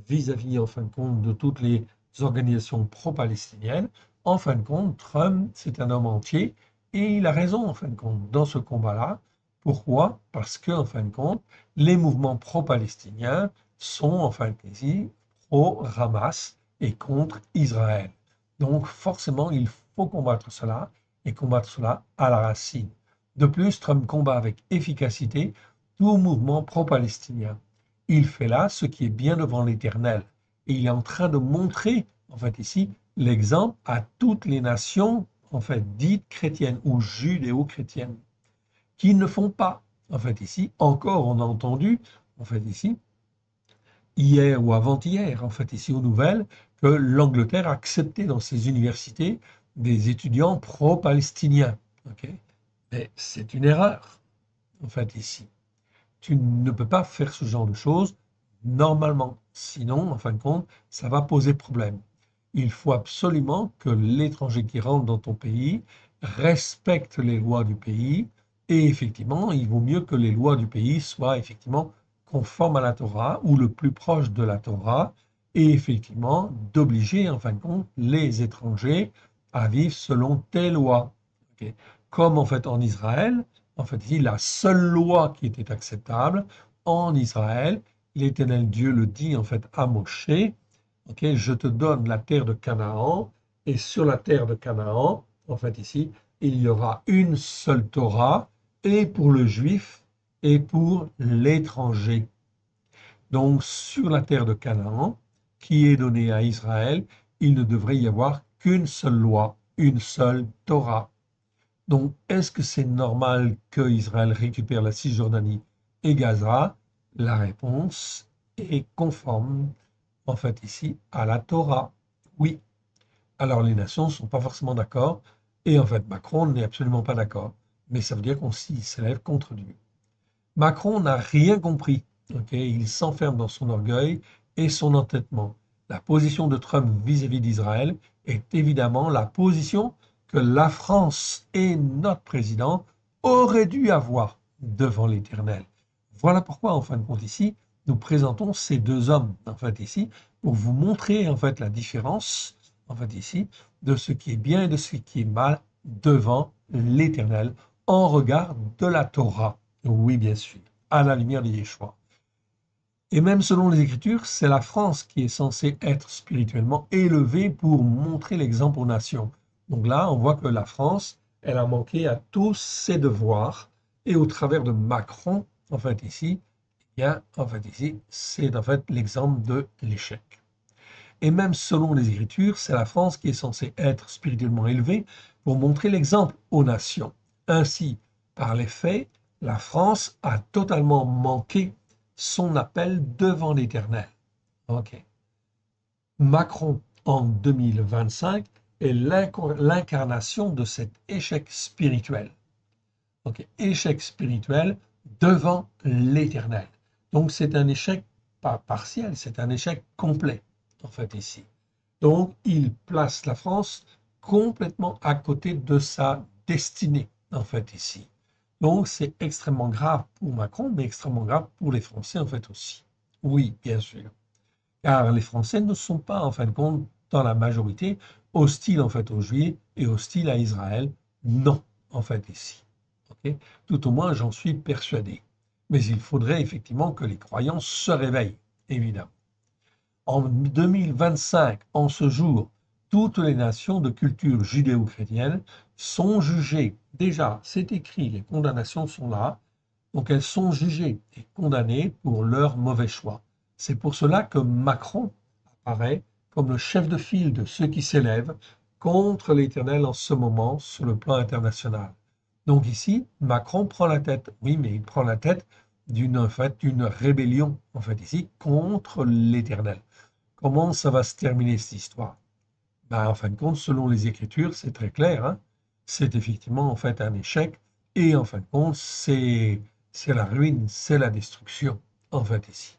vis-à-vis en fin de compte de toutes les organisations pro-palestiniennes. En fin de compte, Trump, c'est un homme entier et il a raison en fin de compte dans ce combat-là. Pourquoi? Parce que en fin de compte, les mouvements pro-palestiniens sont en fin de compte pro-Hamas et contre Israël. Donc forcément, il faut combattre cela et combattre cela à la racine. De plus, Trump combat avec efficacité tout mouvement pro-palestinien. Il fait là ce qui est bien devant l'Éternel. Et il est en train de montrer, en fait ici, l'exemple à toutes les nations, en fait, dites chrétiennes ou judéo-chrétiennes, qui ne font pas, en fait ici, encore on a entendu, en fait ici, hier ou avant-hier, en fait ici aux nouvelles, que l'Angleterre a accepté dans ses universités des étudiants pro-palestiniens. Okay, mais c'est une erreur, en fait, ici. Tu ne peux pas faire ce genre de choses normalement. Sinon, en fin de compte, ça va poser problème. Il faut absolument que l'étranger qui rentre dans ton pays respecte les lois du pays. Et effectivement, il vaut mieux que les lois du pays soient effectivement conformes à la Torah ou le plus proche de la Torah. Et effectivement, d'obliger, en fin de compte, les étrangers à vivre selon tes lois. Okay. Comme en fait en Israël, en fait, ici, la seule loi qui était acceptable en Israël, l'Éternel Dieu le dit en fait à Moshe, ok, je te donne la terre de Canaan, et sur la terre de Canaan, en fait ici, il y aura une seule Torah, et pour le juif et pour l'étranger. Donc sur la terre de Canaan, qui est donnée à Israël, il ne devrait y avoir qu'une seule loi, une seule Torah. Donc, est-ce que c'est normal que Israël récupère la Cisjordanie et Gaza? La réponse est conforme, en fait, ici, à la Torah. Oui. Alors, les nations ne sont pas forcément d'accord, et en fait, Macron n'est absolument pas d'accord. Mais ça veut dire qu'on s'élève contre Dieu. Macron n'a rien compris. Okay, il s'enferme dans son orgueil et son entêtement. La position de Trump vis-à-vis d'Israël est évidemment la position que la France et notre président auraient dû avoir devant l'Éternel. Voilà pourquoi, en fin de compte, ici, nous présentons ces deux hommes, en fait, ici, pour vous montrer, en fait, la différence, en fait, ici, de ce qui est bien et de ce qui est mal devant l'Éternel en regard de la Torah. Oui, bien sûr, à la lumière de Yeshua. Et même selon les Écritures, c'est la France qui est censée être spirituellement élevée pour montrer l'exemple aux nations. Donc là, on voit que la France, elle a manqué à tous ses devoirs. Et au travers de Macron, en fait ici, en fait ici, c'est en fait l'exemple de l'échec. Et même selon les Écritures, c'est la France qui est censée être spirituellement élevée pour montrer l'exemple aux nations. Ainsi, par les faits, la France a totalement manqué son appel devant l'Éternel. Ok. Macron, en 2025, est l'incarnation de cet échec spirituel. Ok. Échec spirituel devant l'Éternel. Donc c'est un échec pas partiel, c'est un échec complet, en fait, ici. Donc il place la France complètement à côté de sa destinée, en fait, ici. Donc c'est extrêmement grave pour Macron, mais extrêmement grave pour les Français, en fait, aussi. Oui, bien sûr. Car les Français ne sont pas, en fin de compte, dans la majorité, hostiles, en fait, aux Juifs et hostiles à Israël. Non, en fait, ici. Okay. Tout au moins, j'en suis persuadé. Mais il faudrait effectivement que les croyants se réveillent, évidemment. En 2025, en ce jour, toutes les nations de culture judéo-chrétienne sont jugées. Déjà, c'est écrit, les condamnations sont là. Donc elles sont jugées et condamnées pour leur mauvais choix. C'est pour cela que Macron apparaît comme le chef de file de ceux qui s'élèvent contre l'Éternel en ce moment sur le plan international. Donc ici, Macron prend la tête. Oui, mais il prend la tête d'une rébellion, en fait, ici, contre l'Éternel. comment ça va se terminer cette histoire? Ben, en fin de compte, selon les Écritures, c'est très clair, hein, c'est effectivement en fait un échec, et en fin de compte, c'est la ruine, c'est la destruction, en fait, ici.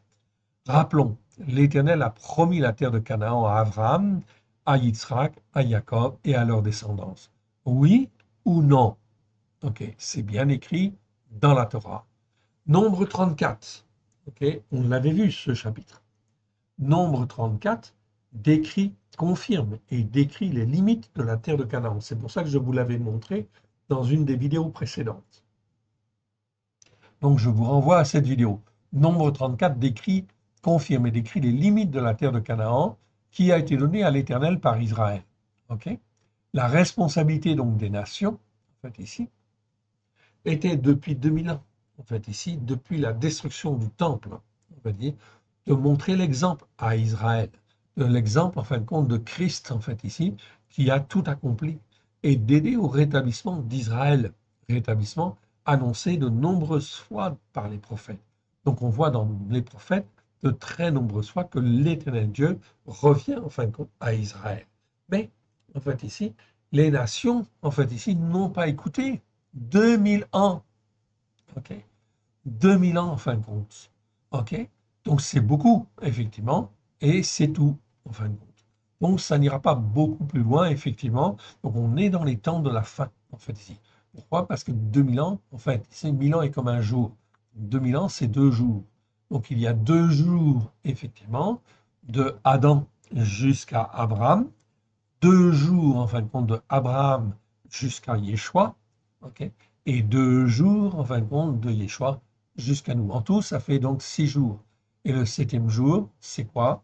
Rappelons, l'Éternel a promis la terre de Canaan à Abraham, à Yitzhak, à Jacob et à leur descendance. Oui ou non? Ok, c'est bien écrit dans la Torah. Nombre 34, ok, on l'avait vu ce chapitre. Nombre 34 décrit, confirme et décrit les limites de la terre de Canaan. C'est pour ça que je vous l'avais montré dans une des vidéos précédentes. Donc je vous renvoie à cette vidéo. Nombre 34 décrit, confirme et décrit les limites de la terre de Canaan qui a été donnée à l'Éternel par Israël. Okay, la responsabilité donc des nations, en fait ici, était depuis 2000 ans, en fait ici, depuis la destruction du temple, on va dire, de montrer l'exemple à Israël, l'exemple en fin de compte de Christ, en fait ici, qui a tout accompli, et d'aider au rétablissement d'Israël, rétablissement annoncé de nombreuses fois par les prophètes. Donc on voit dans les prophètes de très nombreuses fois que l'Éternel Dieu revient en fin de compte à Israël. Mais en fait ici, les nations, en fait ici, n'ont pas écouté. 2000 ans. OK? 2000 ans en fin de compte. OK? Donc c'est beaucoup, effectivement, et c'est tout, en fin de compte. Donc ça n'ira pas beaucoup plus loin, effectivement. Donc on est dans les temps de la fin, en fait, ici. Pourquoi? Parce que 2000 ans, en fait, 1000 ans est comme un jour. 2000 ans, c'est 2 jours. Donc il y a 2 jours, effectivement, de Adam jusqu'à Abraham, 2 jours, en fin de compte, de Abraham jusqu'à Yeshua, ok, et 2 jours, en fin de compte, de Yeshua jusqu'à nous. En tout, ça fait donc 6 jours. Et le 7e jour, c'est quoi?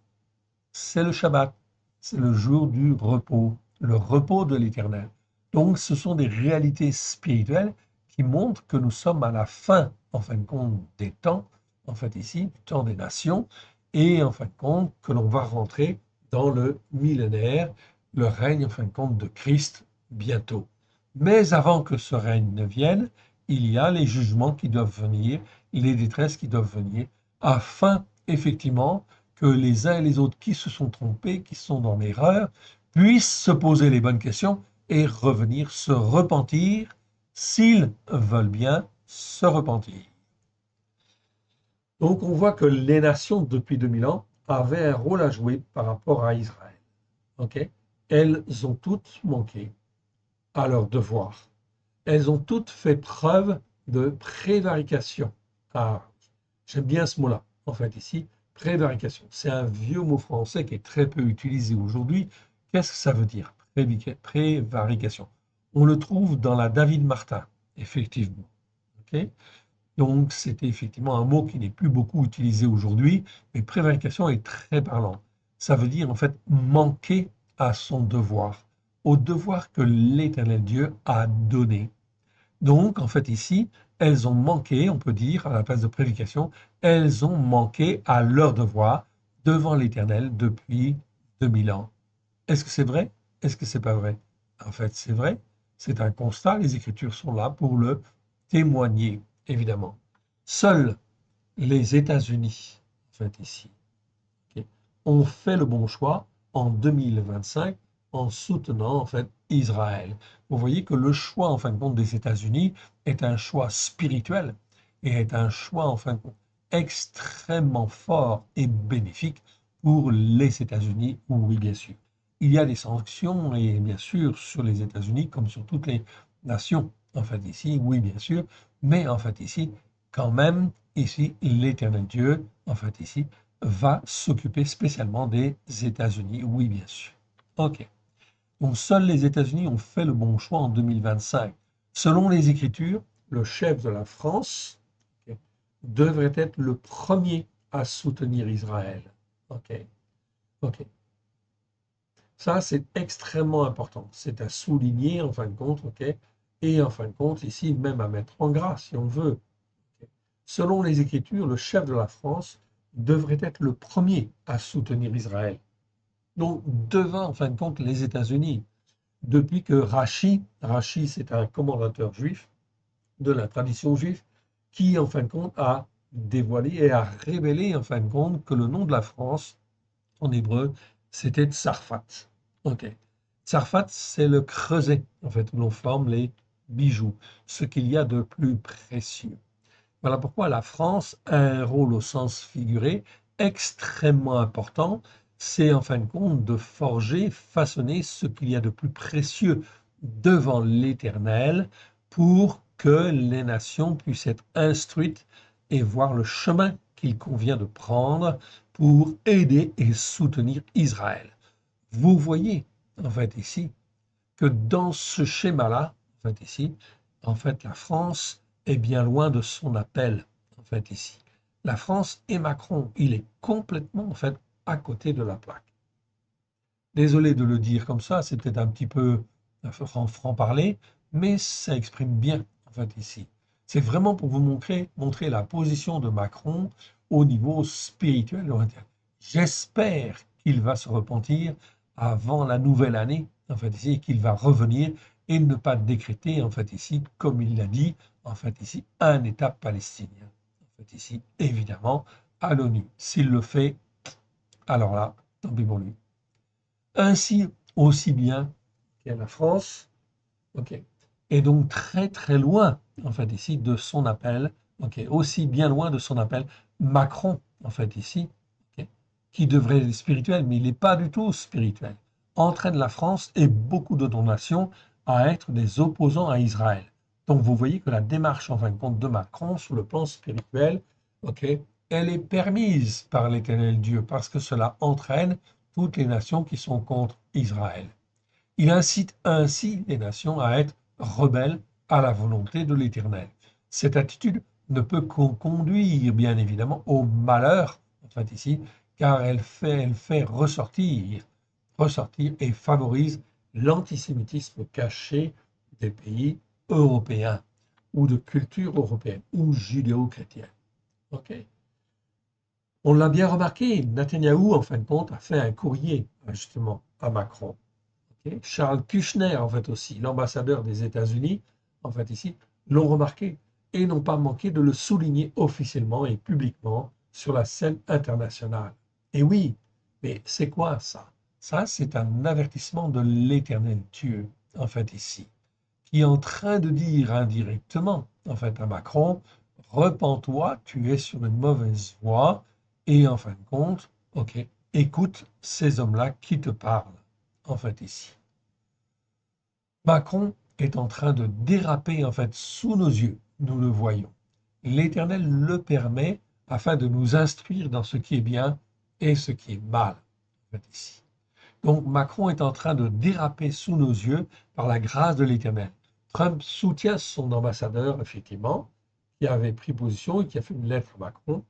C'est le Shabbat. C'est le jour du repos, le repos de l'Éternel. Donc, ce sont des réalités spirituelles qui montrent que nous sommes à la fin, en fin de compte, des temps, en fait ici, du temps des nations, et en fin de compte, que l'on va rentrer dans le millénaire, le règne, en fin de compte, de Christ bientôt. Mais avant que ce règne ne vienne, il y a les jugements qui doivent venir, les détresses qui doivent venir, afin, effectivement, que les uns et les autres qui se sont trompés, qui sont dans l'erreur, puissent se poser les bonnes questions et revenir se repentir s'ils veulent bien se repentir. Donc on voit que les nations depuis 2000 ans avaient un rôle à jouer par rapport à Israël. Okay, elles ont toutes manqué à leur devoir. Elles ont toutes fait preuve de prévarication. Ah, j'aime bien ce mot-là, en fait, ici, prévarication. C'est un vieux mot français qui est très peu utilisé aujourd'hui. Qu'est-ce que ça veut dire, prévarication? On le trouve dans la David Martin, effectivement. Okay, donc, c'était effectivement un mot qui n'est plus beaucoup utilisé aujourd'hui, mais prévarication est très parlant. Ça veut dire, en fait, manquer à son devoir, au devoir que l'Éternel Dieu a donné. Donc, en fait, ici, elles ont manqué, on peut dire, à la place de prédication, elles ont manqué à leur devoir devant l'Éternel depuis 2000 ans. Est-ce que c'est vrai? Est-ce que c'est pas vrai? En fait, c'est vrai. C'est un constat. Les Écritures sont là pour le témoigner, évidemment. Seuls les États-Unis, en fait, ici, ok, ont fait le bon choix en 2025 en soutenant en fait Israël. Vous voyez que le choix en fin de compte des États-Unis est un choix spirituel et est un choix en fin de compte extrêmement fort et bénéfique pour les États-Unis, oui bien sûr. Il y a des sanctions et bien sûr sur les États-Unis comme sur toutes les nations en fait ici, oui bien sûr, mais en fait ici quand même ici l'Éternel Dieu en fait ici va s'occuper spécialement des États-Unis, oui bien sûr. Ok. Donc seuls les États-Unis ont fait le bon choix en 2025. Selon les Écritures, le chef de la France, ok, devrait être le premier à soutenir Israël. Ok. Ok. Ça, c'est extrêmement important. C'est à souligner en fin de compte, ok. Et en fin de compte, ici, même à mettre en grâce, si on veut. Ok. Selon les Écritures, le chef de la France devrait être le premier à soutenir Israël. Donc, devant, en fin de compte, les États-Unis, depuis que Rachi, c'est un commandateur juif de la tradition juive, qui, en fin de compte, a dévoilé et a révélé, en fin de compte, que le nom de la France en hébreu, c'était Tsarfat. Ok. Tsarfat, c'est le creuset, en fait, où l'on forme les bijoux, ce qu'il y a de plus précieux. Voilà pourquoi la France a un rôle au sens figuré extrêmement important. C'est en fin de compte de forger, façonner ce qu'il y a de plus précieux devant l'Éternel pour que les nations puissent être instruites et voir le chemin qu'il convient de prendre pour aider et soutenir Israël. Vous voyez, en fait, ici, que dans ce schéma-là, en fait, ici, en fait, la France est bien loin de son appel, en fait, ici. La France et Macron, il est complètement, en fait, à côté de la plaque. Désolé de le dire comme ça, c'est peut-être un petit peu franc-parler, mais ça exprime bien, en fait, ici. C'est vraiment pour vous montrer la position de Macron au niveau spirituel. J'espère qu'il va se repentir avant la nouvelle année, en fait, ici, et qu'il va revenir et ne pas décréter, en fait, ici, comme il l'a dit, en fait, ici, un État palestinien. En fait, ici, évidemment, à l'ONU. S'il le fait, alors là, tant pis pour lui. Ainsi, aussi bien que la France, ok, est donc très très loin, en fait, ici, de son appel, ok, aussi bien loin de son appel. Macron, en fait, ici, ok, qui devrait être spirituel, mais il n'est pas du tout spirituel, entraîne la France et beaucoup d'autres nations à être des opposants à Israël. Donc vous voyez que la démarche, en fin de compte, de Macron sur le plan spirituel, ok, elle est permise par l'Éternel Dieu parce que cela entraîne toutes les nations qui sont contre Israël. Il incite ainsi les nations à être rebelles à la volonté de l'Éternel. Cette attitude ne peut qu'en conduire, bien évidemment, au malheur, en fait ici, car elle fait ressortir et favorise l'antisémitisme caché des pays européens ou de culture européenne ou judéo-chrétienne. Ok. On l'a bien remarqué, Netanyahou, en fin de compte, a fait un courrier justement à Macron. Okay. Charles Kushner, en fait aussi, l'ambassadeur des États-Unis, en fait ici, l'ont remarqué et n'ont pas manqué de le souligner officiellement et publiquement sur la scène internationale. Et oui, mais c'est quoi ça? Ça, c'est un avertissement de l'Éternel Dieu, en fait ici, qui est en train de dire indirectement, en fait, à Macron, repens-toi, tu es sur une mauvaise voie, et en fin de compte, ok, écoute ces hommes-là qui te parlent, en fait, ici. Macron est en train de déraper, en fait, sous nos yeux, nous le voyons. L'Éternel le permet afin de nous instruire dans ce qui est bien et ce qui est mal, en fait, ici. Donc Macron est en train de déraper sous nos yeux par la grâce de l'Éternel. Trump soutient son ambassadeur, effectivement, qui avait pris position et qui a fait une lettre à Macron,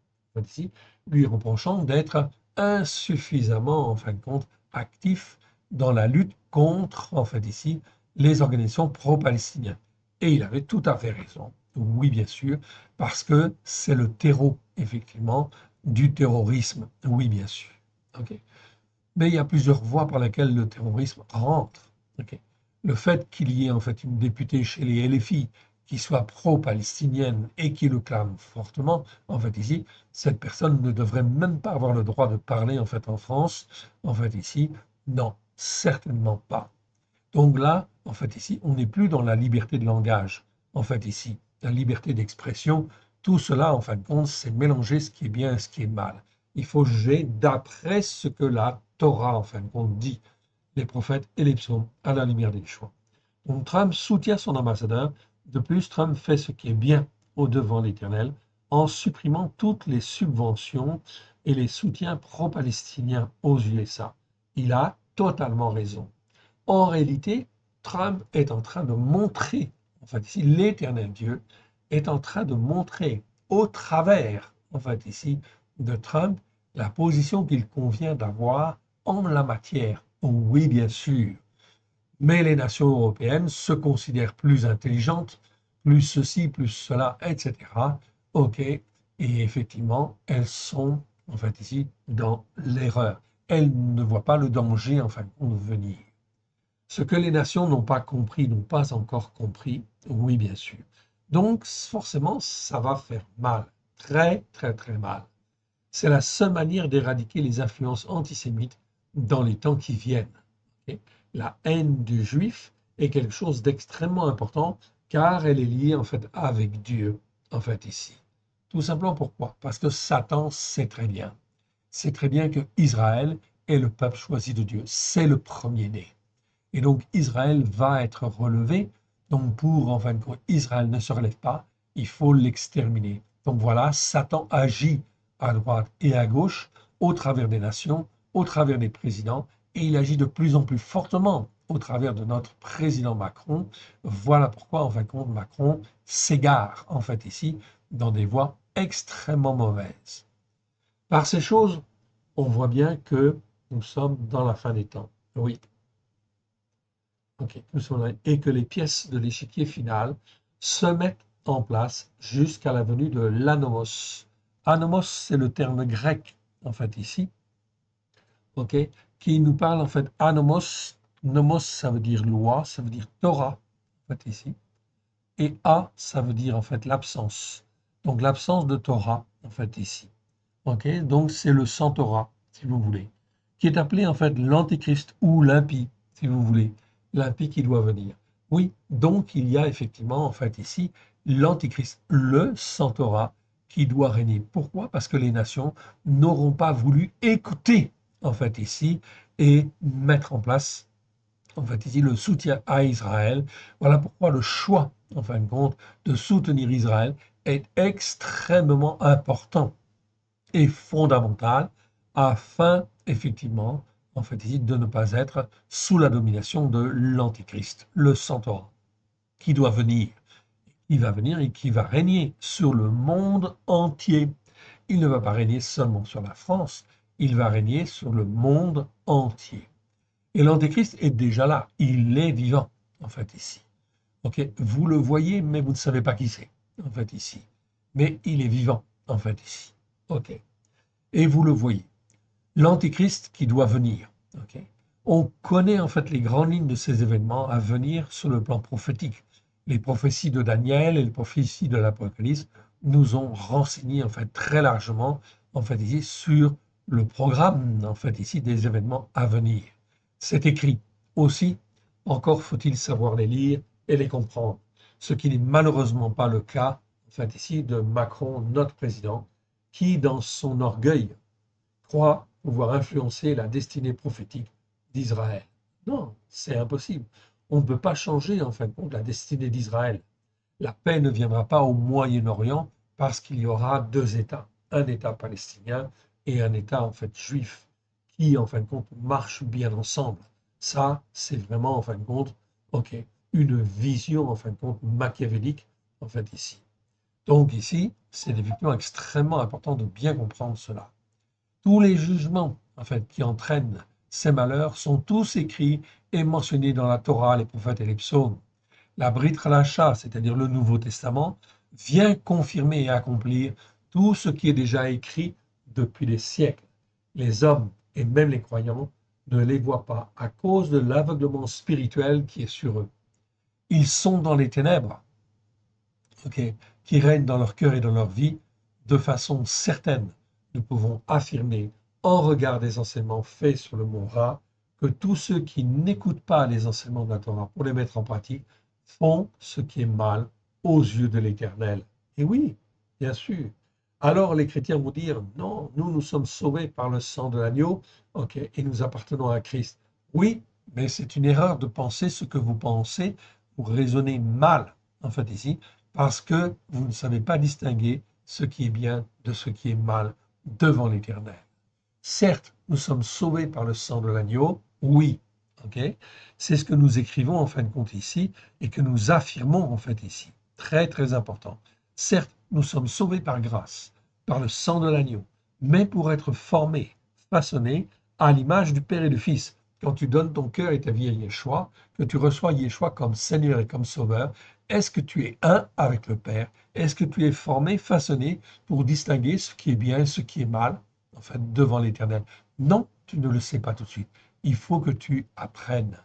ici, lui reprochant d'être insuffisamment, en fin de compte, actif dans la lutte contre, en fait, ici, les organisations pro-palestiniennes. Et il avait tout à fait raison. Oui, bien sûr, parce que c'est le terreau, effectivement, du terrorisme. Oui, bien sûr. OK. Mais il y a plusieurs voies par lesquelles le terrorisme rentre. Okay. Le fait qu'il y ait en fait une députée chez les LFI qui soit pro-palestinienne et qui le clame fortement, en fait ici, cette personne ne devrait même pas avoir le droit de parler en fait en France. En fait ici, non, certainement pas. Donc là, en fait ici, on n'est plus dans la liberté de langage. En fait ici, la liberté d'expression, tout cela, en fin de compte, c'est mélanger ce qui est bien et ce qui est mal. Il faut juger d'après ce que la Torah, en fin de compte, dit, les prophètes et les psaumes, à la lumière des choix. Donc Trump soutient son ambassadeur. De plus, Trump fait ce qui est bien au devant l'Éternel en supprimant toutes les subventions et les soutiens pro-palestiniens aux USA. Il a totalement raison. En réalité, Trump est en train de montrer, en fait ici, l'Éternel Dieu est en train de montrer au travers, en fait ici, de Trump, la position qu'il convient d'avoir en la matière. Oui, bien sûr, mais les nations européennes se considèrent plus intelligentes, plus ceci, plus cela, etc. OK, et effectivement, elles sont, en fait ici, dans l'erreur. Elles ne voient pas le danger, en fin de compte, venir. Ce que les nations n'ont pas compris, n'ont pas encore compris, oui, bien sûr. Donc, forcément, ça va faire mal, très, très, très mal. C'est la seule manière d'éradiquer les influences antisémites dans les temps qui viennent. Okay? La haine du juif est quelque chose d'extrêmement important car elle est liée en fait avec Dieu, en fait ici. Tout simplement pourquoi? Parce que Satan sait très bien. C'est très bien que Israël est le peuple choisi de Dieu. C'est le premier-né. Et donc Israël va être relevé. Donc pour, en fin de compte, Israël ne se relève pas, il faut l'exterminer. Donc voilà, Satan agit à droite et à gauche, au travers des nations, au travers des présidents, et il agit de plus en plus fortement au travers de notre président Macron. Voilà pourquoi, en fin de compte, Macron s'égare, en fait, ici, dans des voies extrêmement mauvaises. Par ces choses, on voit bien que nous sommes dans la fin des temps. Oui, ok, nous sommes là. Et que les pièces de l'échiquier final se mettent en place jusqu'à la venue de l'anomos. Anomos, c'est le terme grec, en fait, ici, ok, qui nous parle, en fait, anomos. Nomos, ça veut dire loi, ça veut dire Torah, en fait, ici. Et A, ça veut dire, en fait, l'absence. Donc, l'absence de Torah, en fait, ici. Ok, donc c'est le sans Torah, si vous voulez, qui est appelé en fait l'antéchrist ou l'impie, si vous voulez, l'impie qui doit venir. Oui, donc il y a effectivement en fait ici l'antéchrist, le sans Torah, qui doit régner. Pourquoi? Parce que les nations n'auront pas voulu écouter en fait ici et mettre en place en fait ici le soutien à Israël. Voilà pourquoi le choix, en fin de compte, de soutenir Israël est extrêmement important est fondamentale afin, effectivement, en fait, ici, de ne pas être sous la domination de l'Antichrist, le centaure, qui doit venir. Il va venir et qui va régner sur le monde entier. Il ne va pas régner seulement sur la France, il va régner sur le monde entier. Et l'Antéchrist est déjà là, il est vivant, en fait, ici. Ok, vous le voyez, mais vous ne savez pas qui c'est, en fait, ici. Mais il est vivant, en fait, ici. Ok. Et vous le voyez, l'Antéchrist qui doit venir. Okay. On connaît en fait les grandes lignes de ces événements à venir sur le plan prophétique. Les prophéties de Daniel et les prophéties de l'Apocalypse nous ont renseigné en fait très largement en fait ici sur le programme en fait ici des événements à venir. C'est écrit aussi. Encore faut-il savoir les lire et les comprendre, ce qui n'est malheureusement pas le cas en fait ici de Macron, notre président, qui dans son orgueil croit pouvoir influencer la destinée prophétique d'Israël. Non, c'est impossible. On ne peut pas changer, en fin de compte, la destinée d'Israël. La paix ne viendra pas au Moyen-Orient parce qu'il y aura deux États, un État palestinien et un État, en fait, juif, qui, en fin de compte, marchent bien ensemble. Ça, c'est vraiment, en fin de compte, ok, une vision, en fin de compte, machiavélique, en fait, ici. Donc, ici, c'est effectivement extrêmement important de bien comprendre cela. Tous les jugements en fait, qui entraînent ces malheurs sont tous écrits et mentionnés dans la Torah, les prophètes et les psaumes. La Brit Chadasha, c'est-à-dire le Nouveau Testament, vient confirmer et accomplir tout ce qui est déjà écrit depuis des siècles. Les hommes et même les croyants ne les voient pas à cause de l'aveuglement spirituel qui est sur eux. Ils sont dans les ténèbres, okay, qui règnent dans leur cœur et dans leur vie de façon certaine. Nous pouvons affirmer, en regard des enseignements faits sur le mont Ra, que tous ceux qui n'écoutent pas les enseignements de la Torah pour les mettre en pratique font ce qui est mal aux yeux de l'Éternel. Et oui, bien sûr. Alors les chrétiens vont dire, non, nous sommes sauvés par le sang de l'agneau, ok, et nous appartenons à Christ. Oui, mais c'est une erreur de penser ce que vous pensez ou raisonner mal, en fait ici, parce que vous ne savez pas distinguer ce qui est bien de ce qui est mal devant l'Éternel. Certes, nous sommes sauvés par le sang de l'agneau, oui, ok, c'est ce que nous écrivons en fin de compte ici et que nous affirmons en fait ici. Très très important. Certes, nous sommes sauvés par grâce, par le sang de l'agneau, mais pour être formés, façonnés à l'image du Père et du Fils. Quand tu donnes ton cœur et ta vie à Yeshua, que tu reçois Yeshua comme Seigneur et comme Sauveur, est-ce que tu es un avec le Père? Est-ce que tu es formé, façonné pour distinguer ce qui est bien et ce qui est mal, en fait, devant l'Éternel? Non, tu ne le sais pas tout de suite. Il faut que tu apprennes.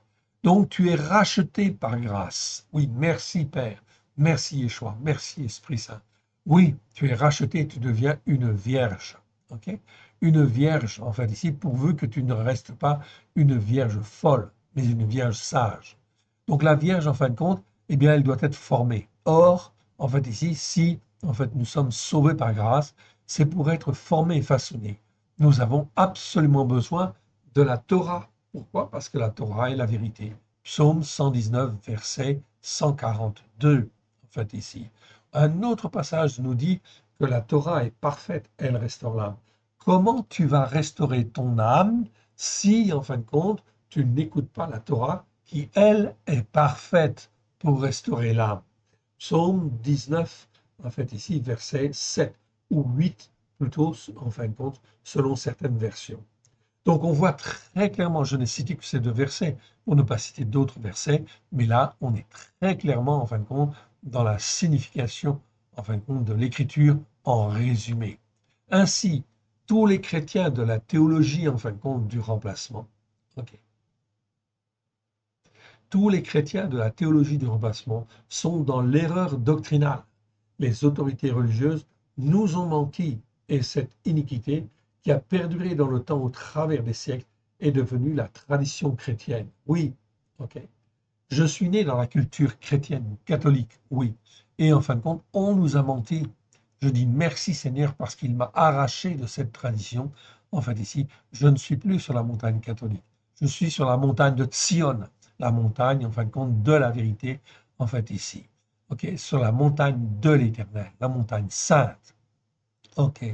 Donc, tu es racheté par grâce. Oui, merci Père. Merci Yeshua. Merci Esprit Saint. Oui, tu es racheté, tu deviens une vierge. ok? Une vierge, en fait, ici, pourvu que tu ne restes pas une vierge folle, mais une vierge sage. Donc la vierge, en fin de compte, eh bien, elle doit être formée. Or, en fait, ici, si, en fait, nous sommes sauvés par grâce, c'est pour être formés et façonnés. Nous avons absolument besoin de la Torah. Pourquoi? Parce que la Torah est la vérité. Psaume 119, verset 142, en fait, ici. Un autre passage nous dit que la Torah est parfaite, elle restaure l'âme. Comment tu vas restaurer ton âme si, en fin de compte, tu n'écoutes pas la Torah qui, elle, est parfaite pour restaurer l'âme? Psaume 19, en fait, ici, verset 7 ou 8, plutôt, en fin de compte, selon certaines versions. Donc on voit très clairement, je n'ai cité que ces deux versets, pour ne pas citer d'autres versets, mais là, on est très clairement, en fin de compte, dans la signification, en fin de compte, de l'écriture en résumé. Ainsi, tous les chrétiens de la théologie, en fin de compte, du remplacement, ok, tous les chrétiens de la théologie du remplacement sont dans l'erreur doctrinale. Les autorités religieuses nous ont menti et cette iniquité qui a perduré dans le temps au travers des siècles est devenue la tradition chrétienne. Oui, ok. Je suis né dans la culture chrétienne, catholique, oui. Et en fin de compte, on nous a menti. Je dis merci Seigneur parce qu'il m'a arraché de cette tradition. En fait, ici, je ne suis plus sur la montagne catholique. Je suis sur la montagne de Sion, la montagne, en fin de compte, de la vérité, en fait, ici. OK, sur la montagne de l'Éternel, la montagne sainte. OK.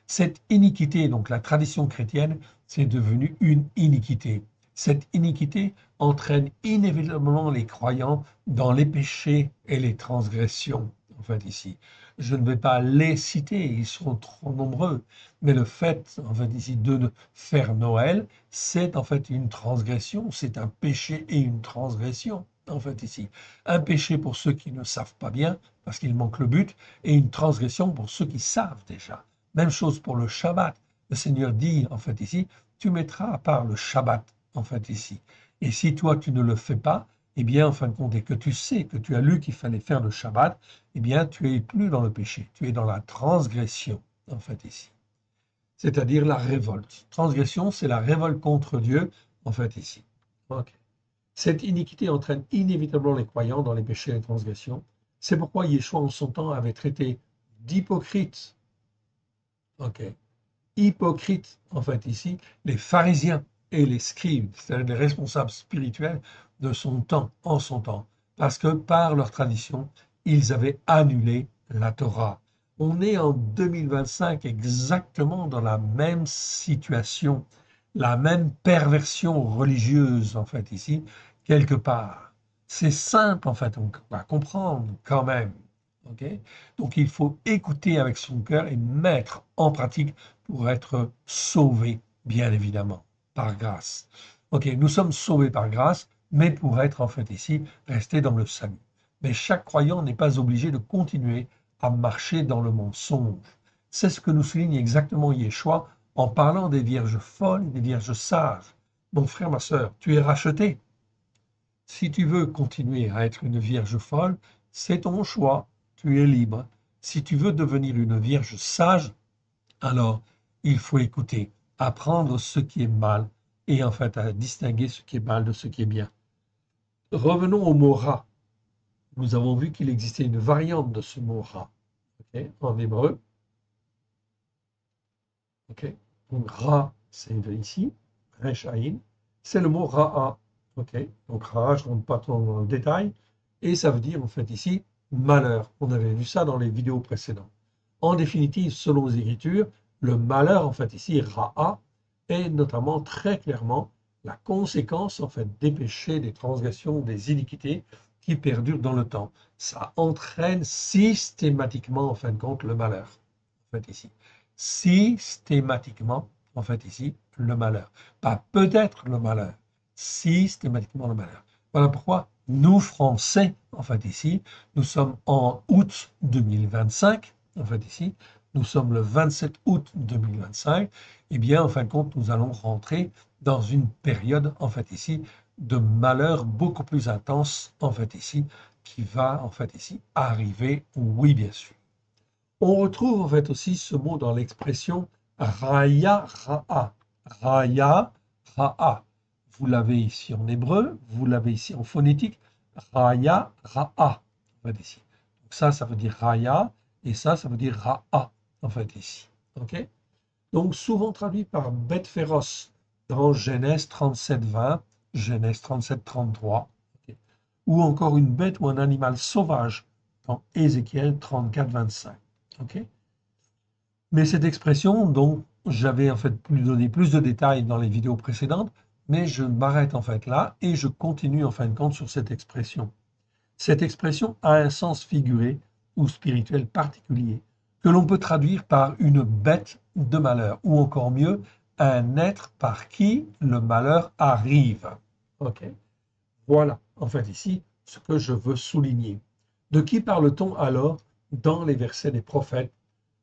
Cette iniquité, donc la tradition chrétienne, c'est devenu une iniquité. Cette iniquité entraîne inévitablement les croyants dans les péchés et les transgressions. En fait, ici, je ne vais pas les citer, ils sont trop nombreux, mais le fait, en fait, ici, de faire Noël, c'est en fait une transgression, c'est un péché et une transgression. En fait, ici, un péché pour ceux qui ne savent pas bien, parce qu'il manque le but, et une transgression pour ceux qui savent déjà. Même chose pour le Shabbat. Le Seigneur dit, en fait, ici, tu mettras à part le Shabbat, en fait, ici. Et si toi, tu ne le fais pas, eh bien, en fin de compte, et que tu sais que tu as lu qu'il fallait faire le Shabbat, eh bien, tu es plus dans le péché, tu es dans la transgression, en fait, ici. C'est-à-dire la révolte. Transgression, c'est la révolte contre Dieu, en fait, ici. Ok. Cette iniquité entraîne inévitablement les croyants dans les péchés et les transgressions. C'est pourquoi Yeshua, en son temps, avait traité d'hypocrites, ok, hypocrites, en fait, ici, les pharisiens et les scribes, c'est-à-dire les responsables spirituels de son temps, en son temps, parce que par leur tradition, ils avaient annulé la Torah. On est en 2025 exactement dans la même situation, la même perversion religieuse, en fait, ici, quelque part. C'est simple, en fait, on va comprendre quand même. Ok. Donc il faut écouter avec son cœur et mettre en pratique pour être sauvé, bien évidemment, par grâce. Ok, nous sommes sauvés par grâce, mais pour être en fait ici, restés dans le salut. Mais chaque croyant n'est pas obligé de continuer à marcher dans le mensonge. C'est ce que nous souligne exactement Yeshua en parlant des vierges folles et des vierges sages. Mon frère, ma sœur, tu es racheté. Si tu veux continuer à être une vierge folle, c'est ton choix, tu es libre. Si tu veux devenir une vierge sage, alors il faut écouter, apprendre ce qui est mal et en fait à distinguer ce qui est mal de ce qui est bien. Revenons au mot rat. Nous avons vu qu'il existait une variante de ce mot rat, ok, en hébreu. Ok. Donc ra, c'est ici, resh aïn, c'est le mot ra'a. Ok. Donc ra, je ne rentre pas trop dans le détail, et ça veut dire en fait ici malheur. On avait vu ça dans les vidéos précédentes. En définitive, selon les Écritures, le malheur en fait ici ra'a est notamment très clairement la conséquence en fait des péchés, des transgressions, des iniquités qui perdurent dans le temps. Ça entraîne systématiquement en fin de compte le malheur. En fait ici systématiquement, en fait ici, le malheur. Pas peut-être le malheur, systématiquement le malheur. Voilà pourquoi nous, Français, en fait ici, nous sommes en août 2025, en fait ici, nous sommes le 27 août 2025, et bien, en fin de compte, nous allons rentrer dans une période, en fait ici, de malheur beaucoup plus intense, en fait ici, qui va, en fait ici, arriver, oui, bien sûr. On retrouve en fait aussi ce mot dans l'expression Raya, Ra'a. Raya, Ra'a. Vous l'avez ici en hébreu, vous l'avez ici en phonétique. Raya, Ra'a. En fait, ici. Donc ça veut dire Raya, et ça veut dire Ra'a, en fait, ici. OK? Donc souvent traduit par bête féroce dans Genèse 37-20, Genèse 37-33, OK? Ou encore une bête ou un animal sauvage dans Ézéchiel 34-25. OK? Mais cette expression, dont j'avais en fait donné plus de détails dans les vidéos précédentes, mais je m'arrête en fait là et je continue en fin de compte sur cette expression. Cette expression a un sens figuré ou spirituel particulier que l'on peut traduire par une bête de malheur ou encore mieux, un être par qui le malheur arrive. Ok. Voilà, en fait ici, ce que je veux souligner. De qui parle-t-on alors dans les versets des prophètes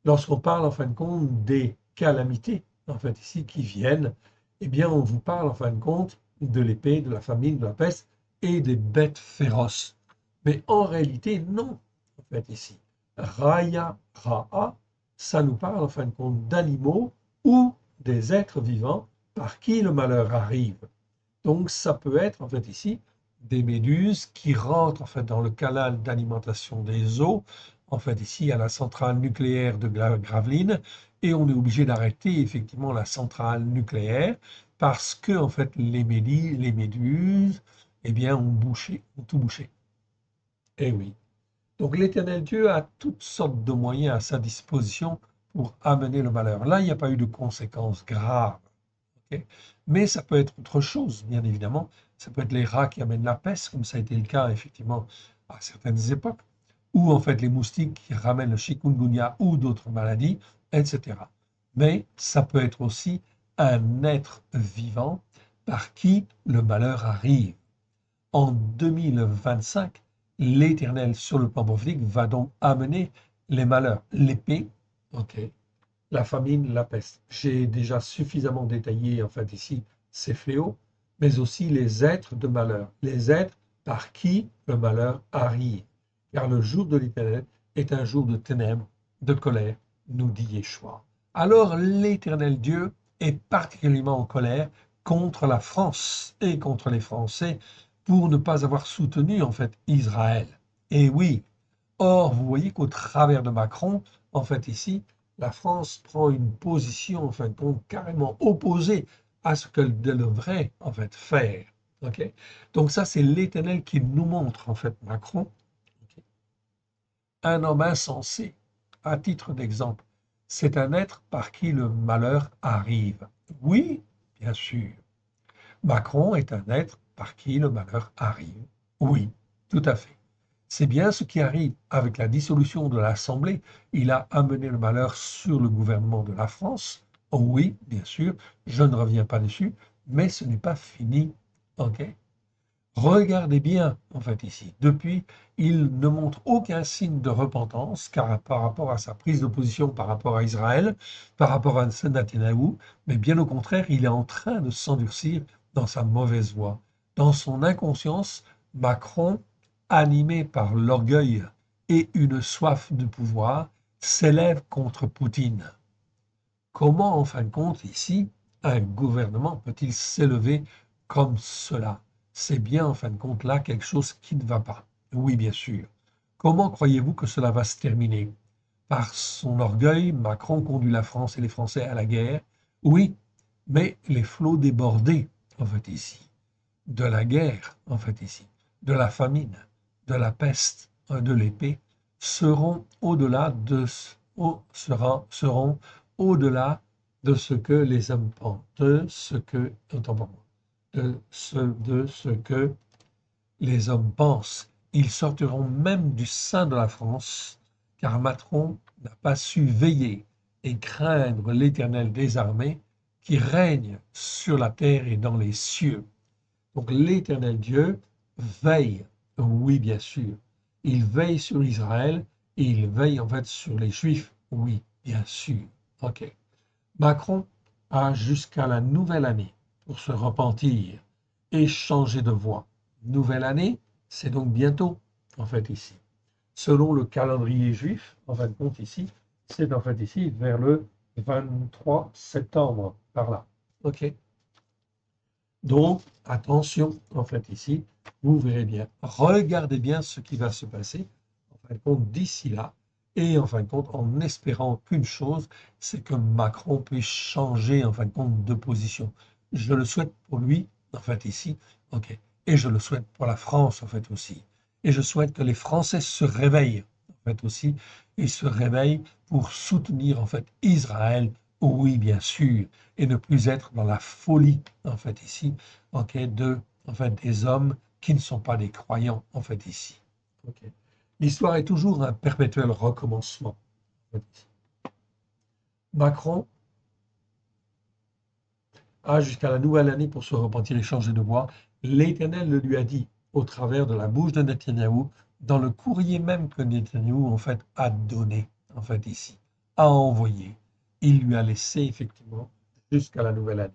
lorsqu'on parle en fin de compte des calamités, en fait ici, qui viennent? Eh bien, on vous parle en fin de compte de l'épée, de la famine, de la peste et des bêtes féroces. Mais en réalité, non, en fait ici. Raya, Ra'a, ça nous parle en fin de compte d'animaux ou des êtres vivants par qui le malheur arrive. Donc, ça peut être, en fait, ici, des méduses qui rentrent, en fait, dans le canal d'alimentation des eaux, en fait, ici, à la centrale nucléaire de Gravelines, et on est obligé d'arrêter, effectivement, la centrale nucléaire parce que, en fait, les méduses, eh bien, ont tout bouché. Eh oui. Donc, l'Éternel Dieu a toutes sortes de moyens à sa disposition pour amener le malheur. Là, il n'y a pas eu de conséquences graves. Ok. Mais ça peut être autre chose, bien évidemment. Ça peut être les rats qui amènent la peste, comme ça a été le cas, effectivement, à certaines époques, ou en fait les moustiques qui ramènent le chikungunya ou d'autres maladies, etc. Mais ça peut être aussi un être vivant par qui le malheur arrive. En 2025, l'Éternel, sur le plan prophétique, va donc amener les malheurs, l'épée, ok, la famine, la peste. J'ai déjà suffisamment détaillé, en fait, ici, ces fléaux, mais aussi les êtres de malheur, les êtres par qui le malheur arrive. Car le jour de l'Éternel est un jour de ténèbres, de colère, nous dit Yeshua. Alors l'Éternel Dieu est particulièrement en colère contre la France et contre les Français pour ne pas avoir soutenu, en fait, Israël. Et oui, or, vous voyez qu'au travers de Macron, en fait, ici, la France prend une position, en fin de compte, carrément opposée à ce qu'elle devrait, en fait, faire. Ok. Donc ça, c'est l'Éternel qui nous montre, en fait, Macron, ok, un homme insensé, à titre d'exemple. C'est un être par qui le malheur arrive. Oui, bien sûr. Macron est un être par qui le malheur arrive. Oui, tout à fait. C'est bien ce qui arrive avec la dissolution de l'Assemblée. Il a amené le malheur sur le gouvernement de la France. Oh oui, bien sûr, je ne reviens pas dessus, mais ce n'est pas fini. OK? Regardez bien, en fait, ici. Depuis, il ne montre aucun signe de repentance car par rapport à sa prise de position par rapport à Israël, par rapport à Netanyahou, mais bien au contraire, il est en train de s'endurcir dans sa mauvaise voie. Dans son inconscience, Macron, animé par l'orgueil et une soif de pouvoir, s'élève contre Poutine. Comment, en fin de compte, ici, un gouvernement peut-il s'élever comme cela? C'est bien, en fin de compte, là quelque chose qui ne va pas. Oui, bien sûr. Comment croyez-vous que cela va se terminer? Par son orgueil, Macron conduit la France et les Français à la guerre. Oui, mais les flots débordés, en fait, ici, de la guerre, en fait, ici, de la famine, de la peste, de l'épée, seront au-delà seront au-delà de ce que les hommes pensent, de ce que les hommes pensent. Ils sortiront même du sein de la France, car Macron n'a pas su veiller et craindre l'Éternel des armées qui règne sur la terre et dans les cieux. Donc l'Éternel Dieu veille, oui bien sûr, il veille sur Israël et il veille en fait sur les Juifs, oui bien sûr. Ok. Macron a jusqu'à la nouvelle année pour se repentir et changer de voie. Nouvelle année, c'est donc bientôt, en fait, ici. Selon le calendrier juif, en fin de compte, ici, c'est en fait ici vers le 23 septembre, par là. OK? Donc, attention, en fait, ici, vous verrez bien, regardez bien ce qui va se passer, en fin de compte, d'ici là, et en fin de compte, en espérant qu'une chose, c'est que Macron puisse changer, en fin de compte, de position. Je le souhaite pour lui, en fait, ici, ok, et je le souhaite pour la France, en fait, aussi. Et je souhaite que les Français se réveillent, en fait, aussi, et se réveillent pour soutenir, en fait, Israël, oui, bien sûr, et ne plus être dans la folie, en fait, ici, ok, en fait, des hommes qui ne sont pas des croyants, en fait, ici. Ok. L'histoire est toujours un perpétuel recommencement. En fait, ici. Macron a jusqu'à la nouvelle année pour se repentir et changer de voie. L'Éternel le lui a dit au travers de la bouche de Netanyahou, dans le courrier même que Netanyahou, en fait, a donné, en fait, ici, a envoyé. Il lui a laissé, effectivement, jusqu'à la nouvelle année.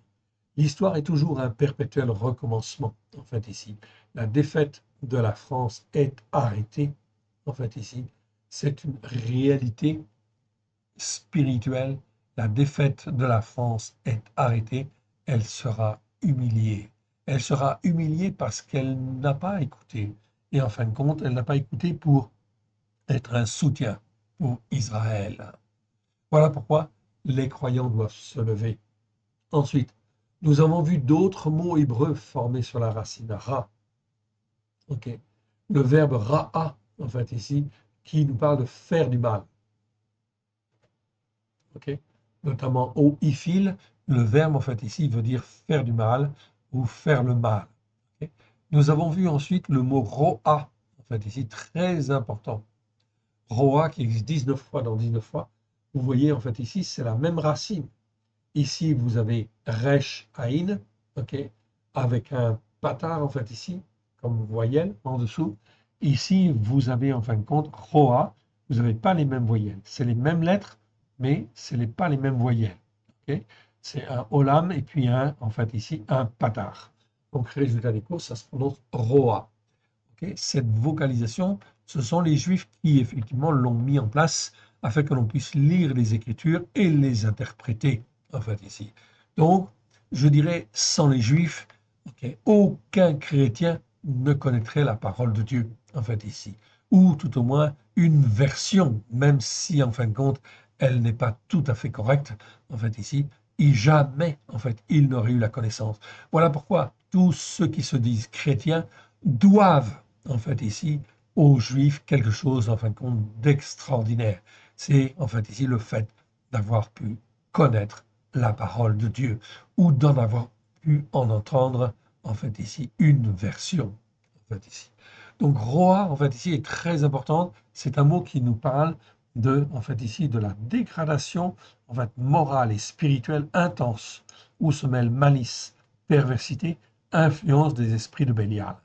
L'histoire est toujours un perpétuel recommencement, en fait, ici. La défaite de la France est arrêtée, en fait, ici. C'est une réalité spirituelle. La défaite de la France est arrêtée. Elle sera humiliée. Elle sera humiliée parce qu'elle n'a pas écouté. Et en fin de compte, elle n'a pas écouté pour être un soutien pour Israël. Voilà pourquoi les croyants doivent se lever. Ensuite, nous avons vu d'autres mots hébreux formés sur la racine ra. Ok. Le verbe ra'a, en fait, ici, qui nous parle de faire du mal. Ok. Notamment au ifil, le verbe, en fait, ici, veut dire faire du mal ou faire le mal. Ok. Nous avons vu ensuite le mot ro'a, en fait, ici, très important. Ro'a, qui existe 19 fois dans 19 fois. Vous voyez, en fait, ici, c'est la même racine. Ici, vous avez Resh Aïn, ok, avec un patar, en fait, ici, comme voyelle en dessous. Ici, vous avez, en fin de compte, Roa, vous n'avez pas les mêmes voyelles. C'est les mêmes lettres, mais ce n'est pas les mêmes voyelles. Ok. C'est un Olam et puis en fait, ici, un patar. Donc, résultat des courses, ça se prononce Roa. Ok. Cette vocalisation, ce sont les Juifs qui, effectivement, l'ont mis en place afin que l'on puisse lire les Écritures et les interpréter, en fait, ici. Donc, je dirais, sans les Juifs, ok, aucun chrétien ne connaîtrait la parole de Dieu, en fait, ici. Ou tout au moins une version, même si, en fin de compte, elle n'est pas tout à fait correcte, en fait, ici, et jamais, en fait, il n'aurait eu la connaissance. Voilà pourquoi tous ceux qui se disent chrétiens doivent, en fait, ici, aux Juifs quelque chose, en fin de compte, d'extraordinaire. C'est, en fait, ici, le fait d'avoir pu connaître la parole de Dieu ou d'en avoir pu en entendre, en fait, ici, une version, en fait, ici. Donc, Roa, en fait, ici, est très importante. C'est un mot qui nous parle de, en fait, ici, de la dégradation, en fait, morale et spirituelle intense, où se mêlent malice, perversité, influence des esprits de Bélial.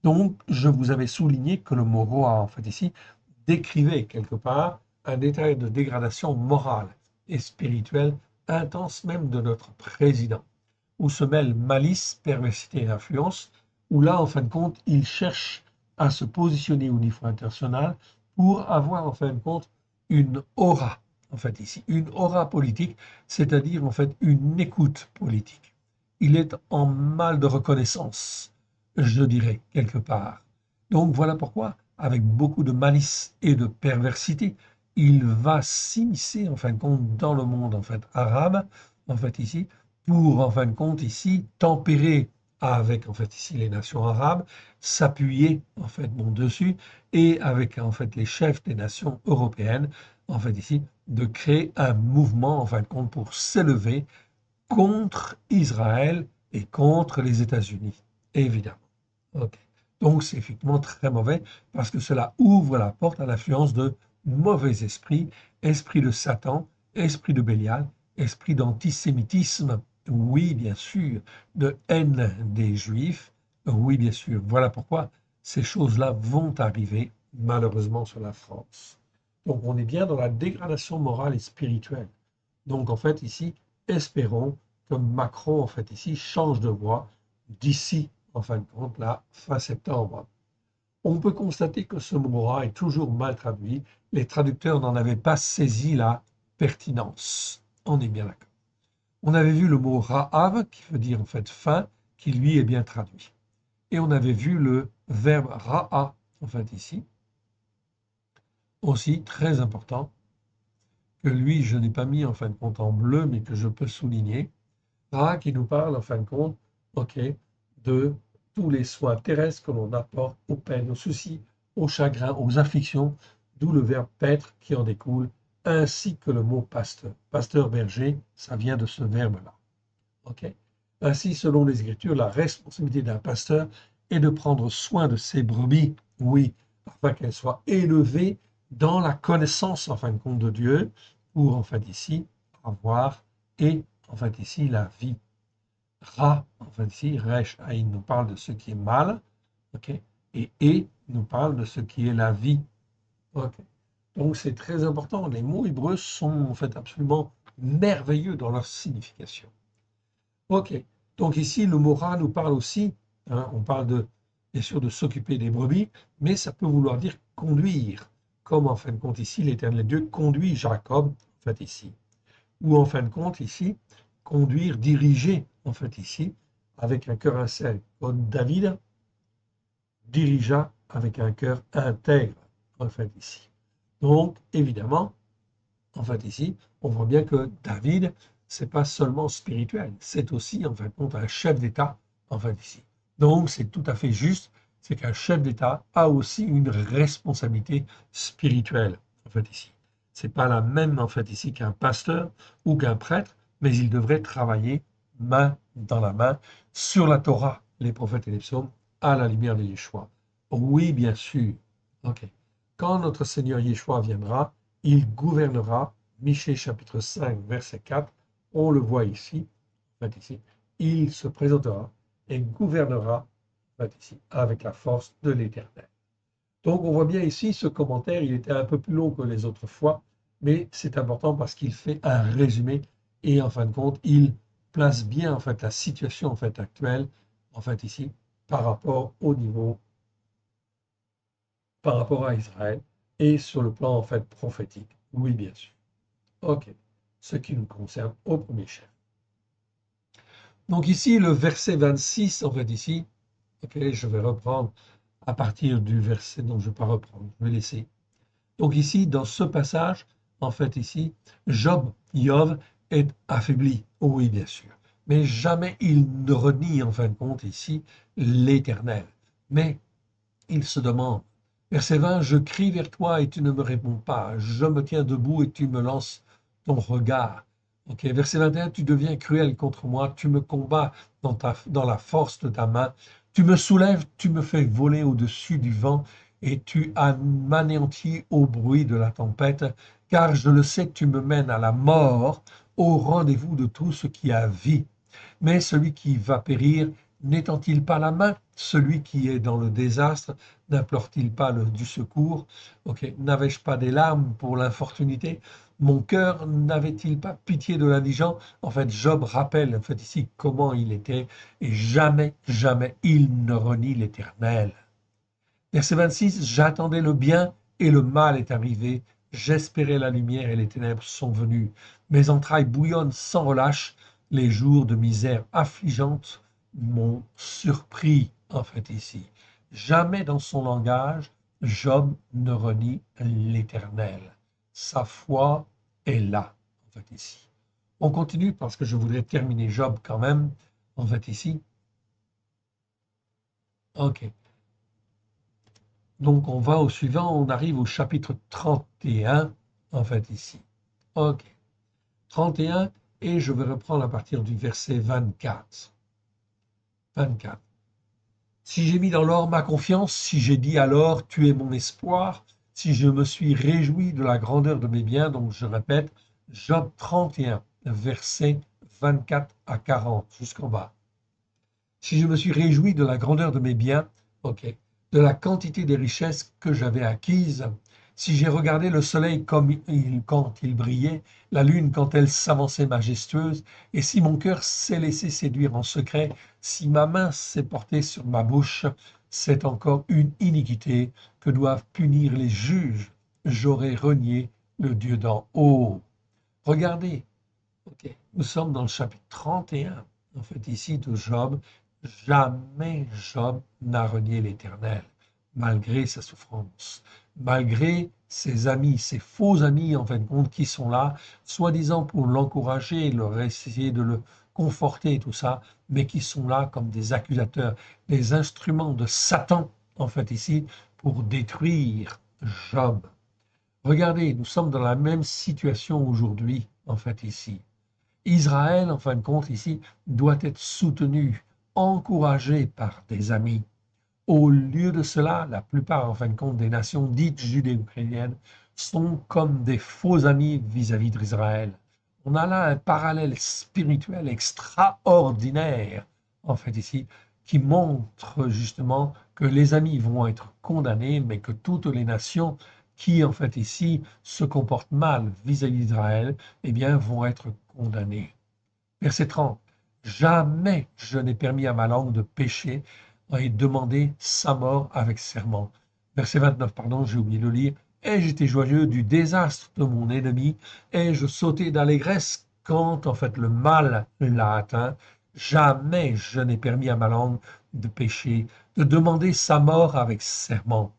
Donc, je vous avais souligné que le mot Roa, en fait, ici, décrivait quelque part un état de dégradation morale et spirituelle intense même de notre président, où se mêlent malice, perversité et influence, où là, en fin de compte, il cherche à se positionner au niveau international pour avoir, en fin de compte, une aura, en fait, ici, une aura politique, c'est-à-dire, en fait, une écoute politique. Il est en mal de reconnaissance, je dirais, quelque part. Donc, voilà pourquoi, avec beaucoup de malice et de perversité, il va s'immiscer, en fin de compte, dans le monde, en fait, arabe, en fait, ici, pour, en fin de compte, ici, tempérer avec, en fait, ici, les nations arabes, s'appuyer, en fait, bon, dessus, et avec, en fait, les chefs des nations européennes, en fait, ici, de créer un mouvement, en fin de compte, pour s'élever contre Israël et contre les États-Unis, évidemment. Ok. Donc, c'est effectivement très mauvais parce que cela ouvre la porte à l'influence de mauvais esprits, esprit de Satan, esprit de Bélial, esprit d'antisémitisme, oui, bien sûr, de haine des Juifs, oui, bien sûr. Voilà pourquoi ces choses-là vont arriver, malheureusement, sur la France. Donc, on est bien dans la dégradation morale et spirituelle. Donc, en fait, ici, espérons que Macron, en fait, ici, change de voie d'ici, en fin de compte, la fin septembre. On peut constater que ce mot est toujours mal traduit. Les traducteurs n'en avaient pas saisi la pertinence. On est bien d'accord. On avait vu le mot ra'av, qui veut dire en fait faim, qui lui est bien traduit. Et on avait vu le verbe ra'a, en fait ici, aussi très important, que lui je n'ai pas mis en fin de compte en bleu, mais que je peux souligner. Ra qui nous parle en fin de compte, ok, de tous les soins terrestres que l'on apporte aux peines, aux soucis, aux chagrins, aux afflictions, d'où le verbe paître qui en découle, ainsi que le mot pasteur. Pasteur berger, ça vient de ce verbe-là. Ok. Ainsi, selon les Écritures, la responsabilité d'un pasteur est de prendre soin de ses brebis, oui, afin qu'elles soient élevées dans la connaissance, en fin de compte, de Dieu, pour, en fait, ici, avoir, et, en fait, ici, la vie. Ra, en fait, ici, Resh, Aïn nous parle de ce qui est mal, ok, et nous parle de ce qui est la vie. Ok. Donc, c'est très important. Les mots hébreux sont, en fait, absolument merveilleux dans leur signification. Ok. Donc ici, le mot ra nous parle aussi, hein, on parle de, bien sûr de s'occuper des brebis, mais ça peut vouloir dire conduire, comme en fin de compte ici, l'Éternel Dieu conduit Jacob, en fait ici. Ou en fin de compte ici, conduire, diriger, en fait ici, avec un cœur sincère, comme David dirigea avec un cœur intègre, en fait ici. Donc, évidemment, en fait, ici, on voit bien que David, c'est pas seulement spirituel, c'est aussi, en fin de compte, un chef d'État, en fait, ici. Donc, c'est tout à fait juste, c'est qu'un chef d'État a aussi une responsabilité spirituelle, en fait, ici. C'est pas la même, en fait, ici, qu'un pasteur ou qu'un prêtre, mais il devrait travailler main dans la main sur la Torah, les prophètes et les psaumes, à la lumière de Yeshua. Oui, bien sûr. OK. Quand notre Seigneur Yeshua viendra, il gouvernera, Michée chapitre 5, verset 4, on le voit ici, en fait ici, il se présentera et gouvernera, en fait ici, avec la force de l'Éternel. Donc on voit bien ici, ce commentaire, il était un peu plus long que les autres fois, mais c'est important parce qu'il fait un résumé et en fin de compte, il place bien en fait la situation en fait actuelle, en fait ici, par rapport au niveau, par rapport à Israël et sur le plan en fait prophétique. Oui, bien sûr. OK. Ce qui nous concerne au premier chef. Donc ici, le verset 26, en fait ici, OK, je vais reprendre à partir du verset, donc je ne vais pas reprendre, je vais laisser. Donc ici, dans ce passage, en fait ici, Job est affaibli. Oui, bien sûr. Mais jamais il ne renie, en fin de compte, ici, l'Éternel. Mais il se demande, verset 20, je crie vers toi et tu ne me réponds pas. Je me tiens debout et tu me lances ton regard. Ok, verset 21, tu deviens cruel contre moi, tu me combats dans la force de ta main, tu me soulèves, tu me fais voler au-dessus du vent et tu m'anéantis au bruit de la tempête, car je le sais, tu me mènes à la mort, au rendez-vous de tout ce qui a vie. Mais celui qui va périr n'étend-il pas la main? Celui qui est dans le désastre n'implore-t-il pas du secours? Ok, n'avais-je pas des larmes pour l'infortunité? Mon cœur n'avait-il pas pitié de l'indigent? En fait, Job rappelle en fait ici comment il était et jamais, jamais il ne renie l'Éternel. Verset 26, j'attendais le bien et le mal est arrivé. J'espérais la lumière et les ténèbres sont venues. Mes entrailles bouillonnent sans relâche. Les jours de misère affligeante m'ont surpris, en fait, ici. Jamais dans son langage, Job ne renie l'Éternel. Sa foi est là, en fait, ici. On continue parce que je voudrais terminer Job quand même, en fait, ici. OK. Donc, on va au suivant, on arrive au chapitre 31, en fait, ici. OK. 31, et je vais reprendre à partir du verset 24. 24. Si j'ai mis dans l'or ma confiance, si j'ai dit alors, tu es mon espoir, si je me suis réjoui de la grandeur de mes biens, donc je répète, Job 31, verset 24 à 40, jusqu'en bas. Si je me suis réjoui de la grandeur de mes biens, ok, de la quantité des richesses que j'avais acquises, si j'ai regardé le soleil quand il brillait, la lune quand elle s'avançait majestueuse, et si mon cœur s'est laissé séduire en secret, si ma main s'est portée sur ma bouche, c'est encore une iniquité que doivent punir les juges. J'aurais renié le Dieu d'en haut. Regardez, Ok. Nous sommes dans le chapitre 31, en fait, ici, de Job. Jamais Job n'a renié l'Éternel, malgré sa souffrance, malgré ses amis, ses faux amis, en fin de compte, qui sont là, soi-disant pour l'encourager, leur essayer de le conforter et tout ça, mais qui sont là comme des accusateurs, des instruments de Satan, en fait, ici, pour détruire Job. Regardez, nous sommes dans la même situation aujourd'hui, en fait, ici. Israël, en fin de compte, ici, doit être soutenu, encouragé par des amis. Au lieu de cela, la plupart, en fin de compte, des nations dites judéo-chrétiennes sont comme des faux amis vis-à-vis d'Israël. On a là un parallèle spirituel extraordinaire, en fait, ici, qui montre justement que les amis vont être condamnés, mais que toutes les nations qui, en fait, ici, se comportent mal vis-à-vis d'Israël, eh bien, vont être condamnées. Verset 30. Jamais je n'ai permis à ma langue de pécher et demandé sa mort avec serment. Verset 29, pardon, j'ai oublié de le lire. Ai-je été joyeux du désastre de mon ennemi? Ai-je sauté d'allégresse quand, en fait, le mal l'a atteint? Jamais je n'ai permis à ma langue de pécher, de demander sa mort avec serment.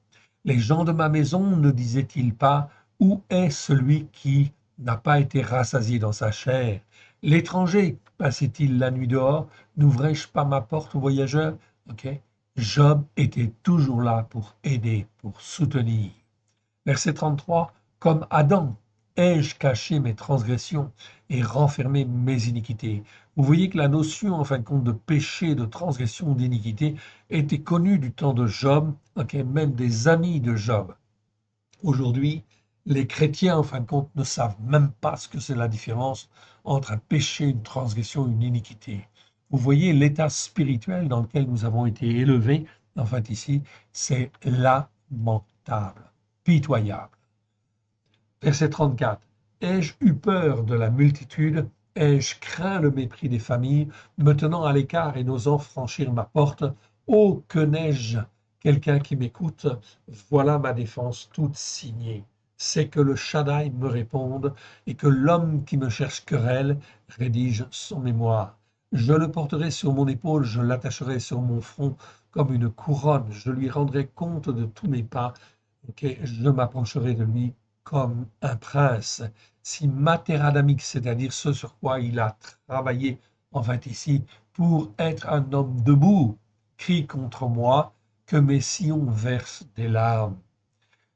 Les gens de ma maison ne disaient-ils pas, où est celui qui n'a pas été rassasié dans sa chair? L'étranger passait-il la nuit dehors? N'ouvrais-je pas ma porte aux voyageurs? Ok. Job était toujours là pour aider, pour soutenir. Verset 33. Comme Adam, ai-je caché mes transgressions et renfermé mes iniquités? Vous voyez que la notion, en fin de compte, de péché, de transgression, d'iniquité était connue du temps de Job, ok, même des amis de Job. Aujourd'hui, les chrétiens, en fin de compte, ne savent même pas ce que c'est la différence entre un péché, une transgression, une iniquité. Vous voyez l'état spirituel dans lequel nous avons été élevés, en fait ici, c'est lamentable, pitoyable. Verset 34. Ai-je eu peur de la multitude? Ai-je craint le mépris des familles, me tenant à l'écart et n'osant franchir ma porte? Oh, que n'ai-je quelqu'un qui m'écoute? Voilà ma défense toute signée. C'est que le Shaddai me réponde et que l'homme qui me cherche querelle rédige son mémoire. Je le porterai sur mon épaule, je l'attacherai sur mon front comme une couronne, je lui rendrai compte de tous mes pas, okay, je m'approcherai de lui comme un prince. Si Materadamix, c'est-à-dire ce sur quoi il a travaillé, en fait ici, pour être un homme debout, crie contre moi, que mes sillons versent des larmes.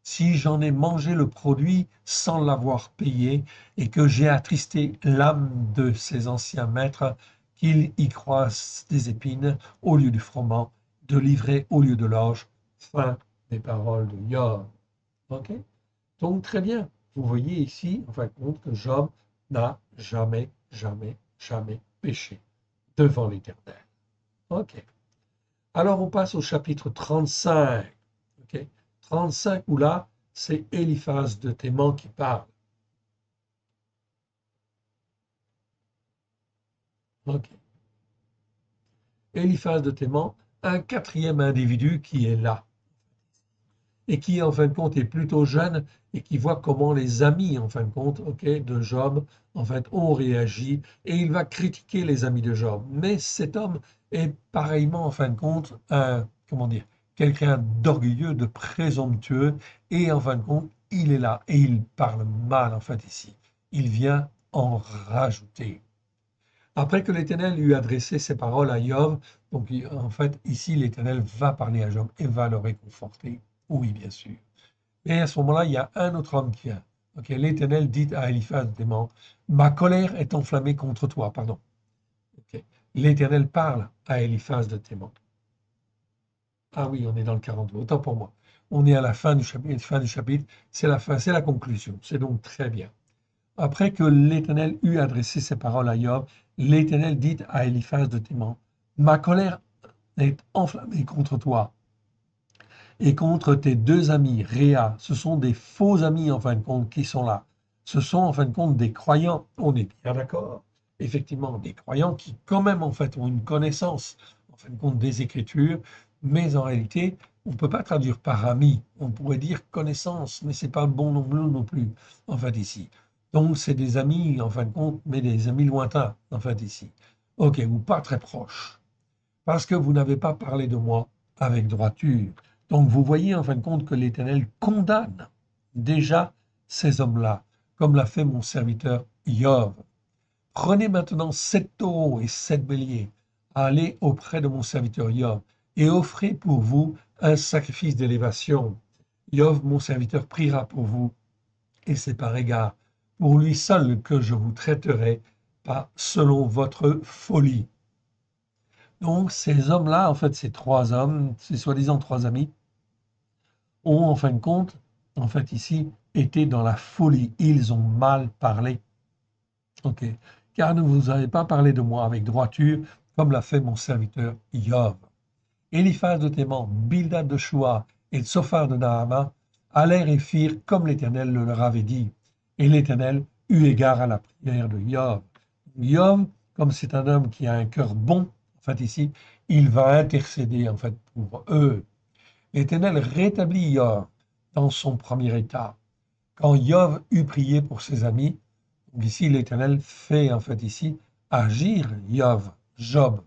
Si j'en ai mangé le produit sans l'avoir payé, et que j'ai attristé l'âme de ses anciens maîtres, qu'ils y croisent des épines au lieu du froment, de livrer au lieu de l'orge. Fin des paroles de Job. Ok. Donc, très bien. Vous voyez ici, en fin de compte, que Job n'a jamais, jamais, jamais péché devant l'Éternel. OK. Alors, on passe au chapitre 35. OK. 35, où là, c'est Eliphaz de Théman qui parle. OK. Eliphaz de Théman, un quatrième individu qui est là, et qui, en fin de compte, est plutôt jeune et qui voit comment les amis, en fin de compte, ok, de Job, en fait, ont réagi et il va critiquer les amis de Job. Mais cet homme est pareillement, en fin de compte, un, comment dire, quelqu'un d'orgueilleux, de présomptueux et, en fin de compte, il est là et il parle mal, en fait, ici. Il vient en rajouter. Après que l'Éternel lui a adressé ces paroles à Job, donc en fait, ici, l'Éternel va parler à Job et va le réconforter. Oui, bien sûr. Et à ce moment-là, il y a un autre homme qui vient. Ok, l'Éternel dit à Eliphaz de Théman, ma colère est enflammée contre toi. Pardon. Ok. L'Éternel parle à Eliphaz de Théman. Ah oui, on est dans le 42. Autant pour moi. On est à la fin du chapitre. Fin du chapitre. C'est la fin, c'est la conclusion. C'est donc très bien. Après que l'Éternel eut adressé ces paroles à Job, l'Éternel dit à Eliphaz de Théman, ma colère est enflammée contre toi et contre tes deux amis, Réa. Ce sont des faux amis, en fin de compte, qui sont là. Ce sont, en fin de compte, des croyants. On est bien d'accord. Effectivement, des croyants qui, quand même, en fait, ont une connaissance, en fin de compte, des Écritures, mais en réalité, on ne peut pas traduire par ami. On pourrait dire connaissance, mais c'est pas le bon nom non plus, en fait, ici. Donc, c'est des amis, en fin de compte, mais des amis lointains, en fait, ici. OK, ou pas très proches, parce que vous n'avez pas parlé de moi avec droiture. Donc, vous voyez, en fin de compte, que l'Éternel condamne déjà ces hommes-là, comme l'a fait mon serviteur Job. Prenez maintenant 7 taureaux et 7 béliers, allez auprès de mon serviteur Job, et offrez pour vous un sacrifice d'élévation. Job, mon serviteur, priera pour vous, et c'est par égard pour lui seul que je vous traiterai, pas selon votre folie. Donc ces hommes-là, en fait, ces 3 hommes, ces soi-disant 3 amis, ont en fin de compte, en fait ici, été dans la folie. Ils ont mal parlé. Ok. Car ne vous avez pas parlé de moi avec droiture, comme l'a fait mon serviteur Job. Eliphaz de Théman, Bildad de Shua et Tsophar de Nahama allèrent et firent comme l'Éternel le leur avait dit. Et l'Éternel eut égard à la prière de Job. Job, comme c'est un homme qui a un cœur bon, en fait ici, il va intercéder en fait pour eux. L'Éternel rétablit Job dans son premier état. Quand Job eut prié pour ses amis, ici l'Éternel fait en fait ici agir Job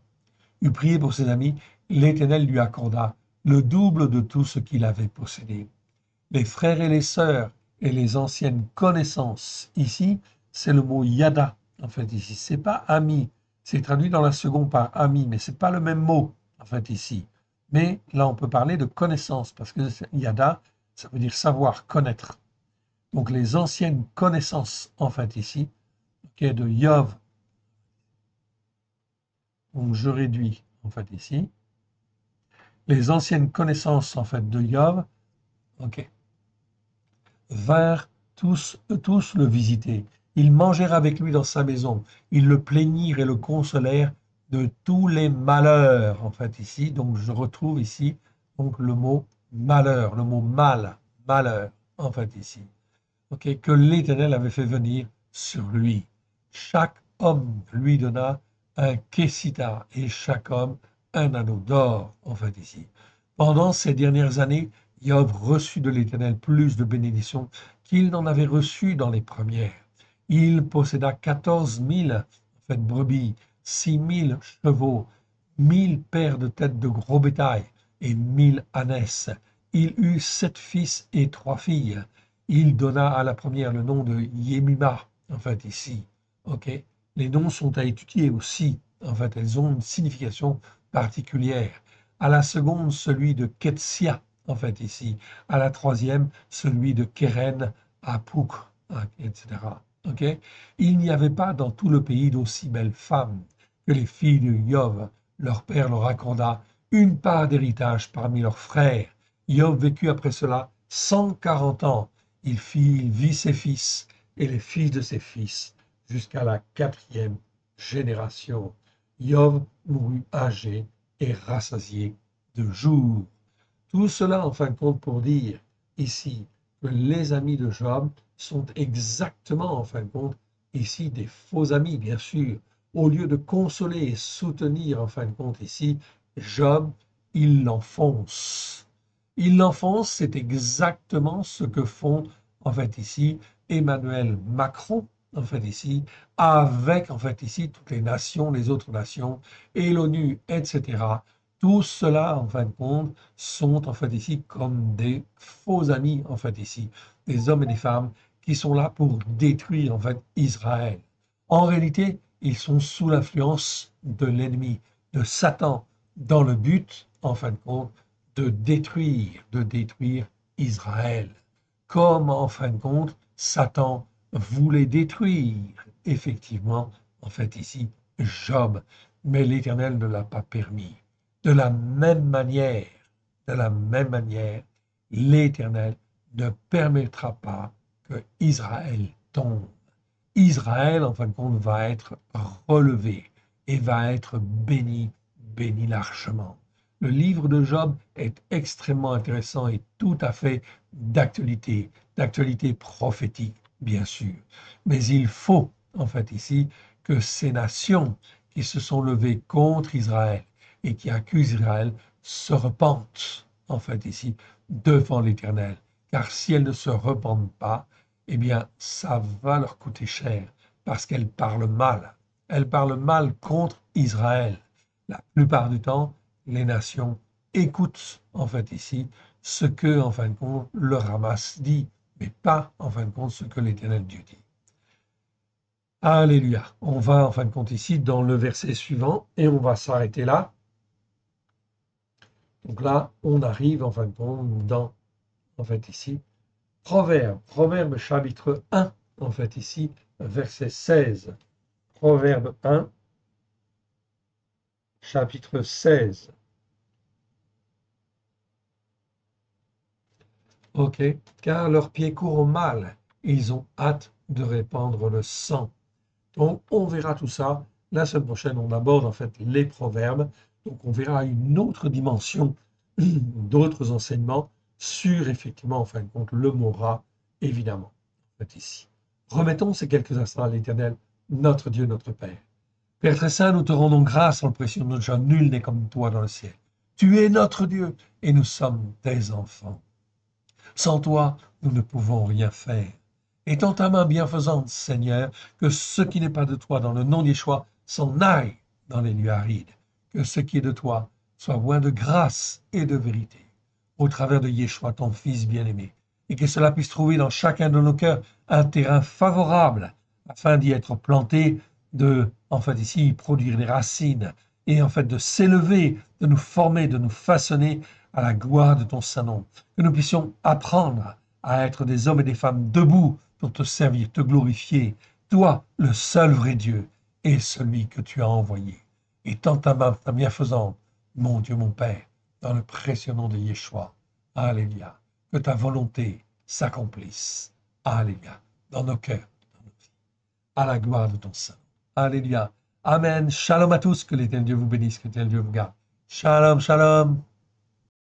eut prié pour ses amis, l'Éternel lui accorda le double de tout ce qu'il avait possédé. Les frères et les sœurs et les anciennes connaissances, ici, c'est le mot yada, en fait, ici. C'est pas ami, c'est traduit dans la seconde par ami, mais c'est pas le même mot, en fait, ici. Mais là, on peut parler de connaissance, parce que yada, ça veut dire savoir, connaître. Donc, les anciennes connaissances, en fait, ici, qui est de Yov, donc je réduis, en fait, ici, les anciennes connaissances en fait de Job, ok, vinrent tous le visiter. Ils mangèrent avec lui dans sa maison. Ils le plaignirent et le consolèrent de tous les malheurs, en fait, ici. Donc, je retrouve ici donc, le mot malheur, le mot mal, malheur, en fait, ici. Ok, que l'Éternel avait fait venir sur lui. Chaque homme lui donna un kessita et chaque homme un anneau d'or, en fait, ici. Pendant ces dernières années, Job reçut de l'Éternel plus de bénédictions qu'il n'en avait reçu dans les premières. Il posséda 14 000 en fait, brebis, 6 000 chevaux, 1 000 paires de têtes de gros bétail et 1 000 ânesses. Il eut 7 fils et 3 filles. Il donna à la première le nom de Yemima, en fait, ici. Ok. Les noms sont à étudier aussi. En fait, elles ont une signification particulière. À la seconde, celui de Ketsia, en fait, ici. À la troisième, celui de Keren, Apuk, etc. Ok. Il n'y avait pas dans tout le pays d'aussi belles femmes que les filles de Yov. Leur père leur accorda une part d'héritage parmi leurs frères. Yov vécut après cela 140 ans. Il vit ses fils et les fils de ses fils jusqu'à la 4e génération. Job mourut âgé et rassasié de jours. Tout cela, en fin de compte, pour dire ici que les amis de Job sont exactement, en fin de compte, ici des faux amis, bien sûr. Au lieu de consoler et soutenir, en fin de compte, ici, Job, ils l'enfoncent. Ils l'enfoncent, c'est exactement ce que font, en fait, ici, Emmanuel Macron, en fait, ici, avec, en fait, ici, toutes les nations, les autres nations, et l'ONU, etc. Tout cela, en fin de compte, sont en fait ici comme des faux amis, en fait ici, des hommes et des femmes qui sont là pour détruire en fait Israël. En réalité, ils sont sous l'influence de l'ennemi, de Satan, dans le but, en fin de compte, de détruire Israël. Comme en fin de compte, Satan voulait détruire effectivement, en fait ici, Job, mais l'Éternel ne l'a pas permis. De la même manière, de la même manière, l'Éternel ne permettra pas que Israël tombe. Israël, en fin de compte, va être relevé et va être béni, béni largement. Le livre de Job est extrêmement intéressant et tout à fait d'actualité prophétique, bien sûr. Mais il faut, en fait, ici, que ces nations qui se sont levées contre Israël et qui accusent Israël se repentent, en fait, ici, devant l'Éternel. Car si elles ne se repentent pas, eh bien, ça va leur coûter cher parce qu'elles parlent mal. Elles parlent mal contre Israël. La plupart du temps, les nations écoutent, en fait, ici, ce que, en fin de compte, le Hamas dit, mais pas, en fin de compte, ce que l'Éternel Dieu dit. Alléluia. On va, en fin de compte, ici, dans le verset suivant, et on va s'arrêter là. Donc là, on arrive, en fin de compte, dans, en fait, ici, Proverbe chapitre 1, en fait, ici, verset 16. Proverbe 1, chapitre 16. OK. Car leurs pieds courent au mal, et ils ont hâte de répandre le sang. Donc, on verra tout ça. La semaine prochaine, on aborde en fait les proverbes. Donc, on verra une autre dimension, d'autres enseignements sur, effectivement, en fin de compte, le mot rat, évidemment, en fait, ici. Remettons ces quelques instants à l'Éternel, notre Dieu, notre Père. Père très saint, nous te rendons grâce en le précieux nom de Jean. Nul n'est comme toi dans le ciel. Tu es notre Dieu et nous sommes tes enfants. Sans toi, nous ne pouvons rien faire. Étends ta main bienfaisante, Seigneur, que ce qui n'est pas de toi dans le nom d'Yeshua s'en aille dans les lieux arides. Que ce qui est de toi soit loin de grâce et de vérité, au travers de Yeshua, ton Fils bien-aimé, et que cela puisse trouver dans chacun de nos cœurs un terrain favorable afin d'y être planté, de, en fait, ici, produire des racines et en fait de s'élever, de nous former, de nous façonner à la gloire de ton Saint-Nom. Que nous puissions apprendre à être des hommes et des femmes debout pour te servir, te glorifier, toi, le seul vrai Dieu, et celui que tu as envoyé. Et tends ta main, ta bienfaisante, mon Dieu, mon Père, dans le précieux nom de Yeshua. Alléluia. Que ta volonté s'accomplisse. Alléluia. Dans nos cœurs, dans nos vies. À la gloire de ton Saint. Alléluia. Amen. Shalom à tous. Que l'Éternel Dieu vous bénisse, que l'Éternel Dieu vous garde. Shalom, shalom.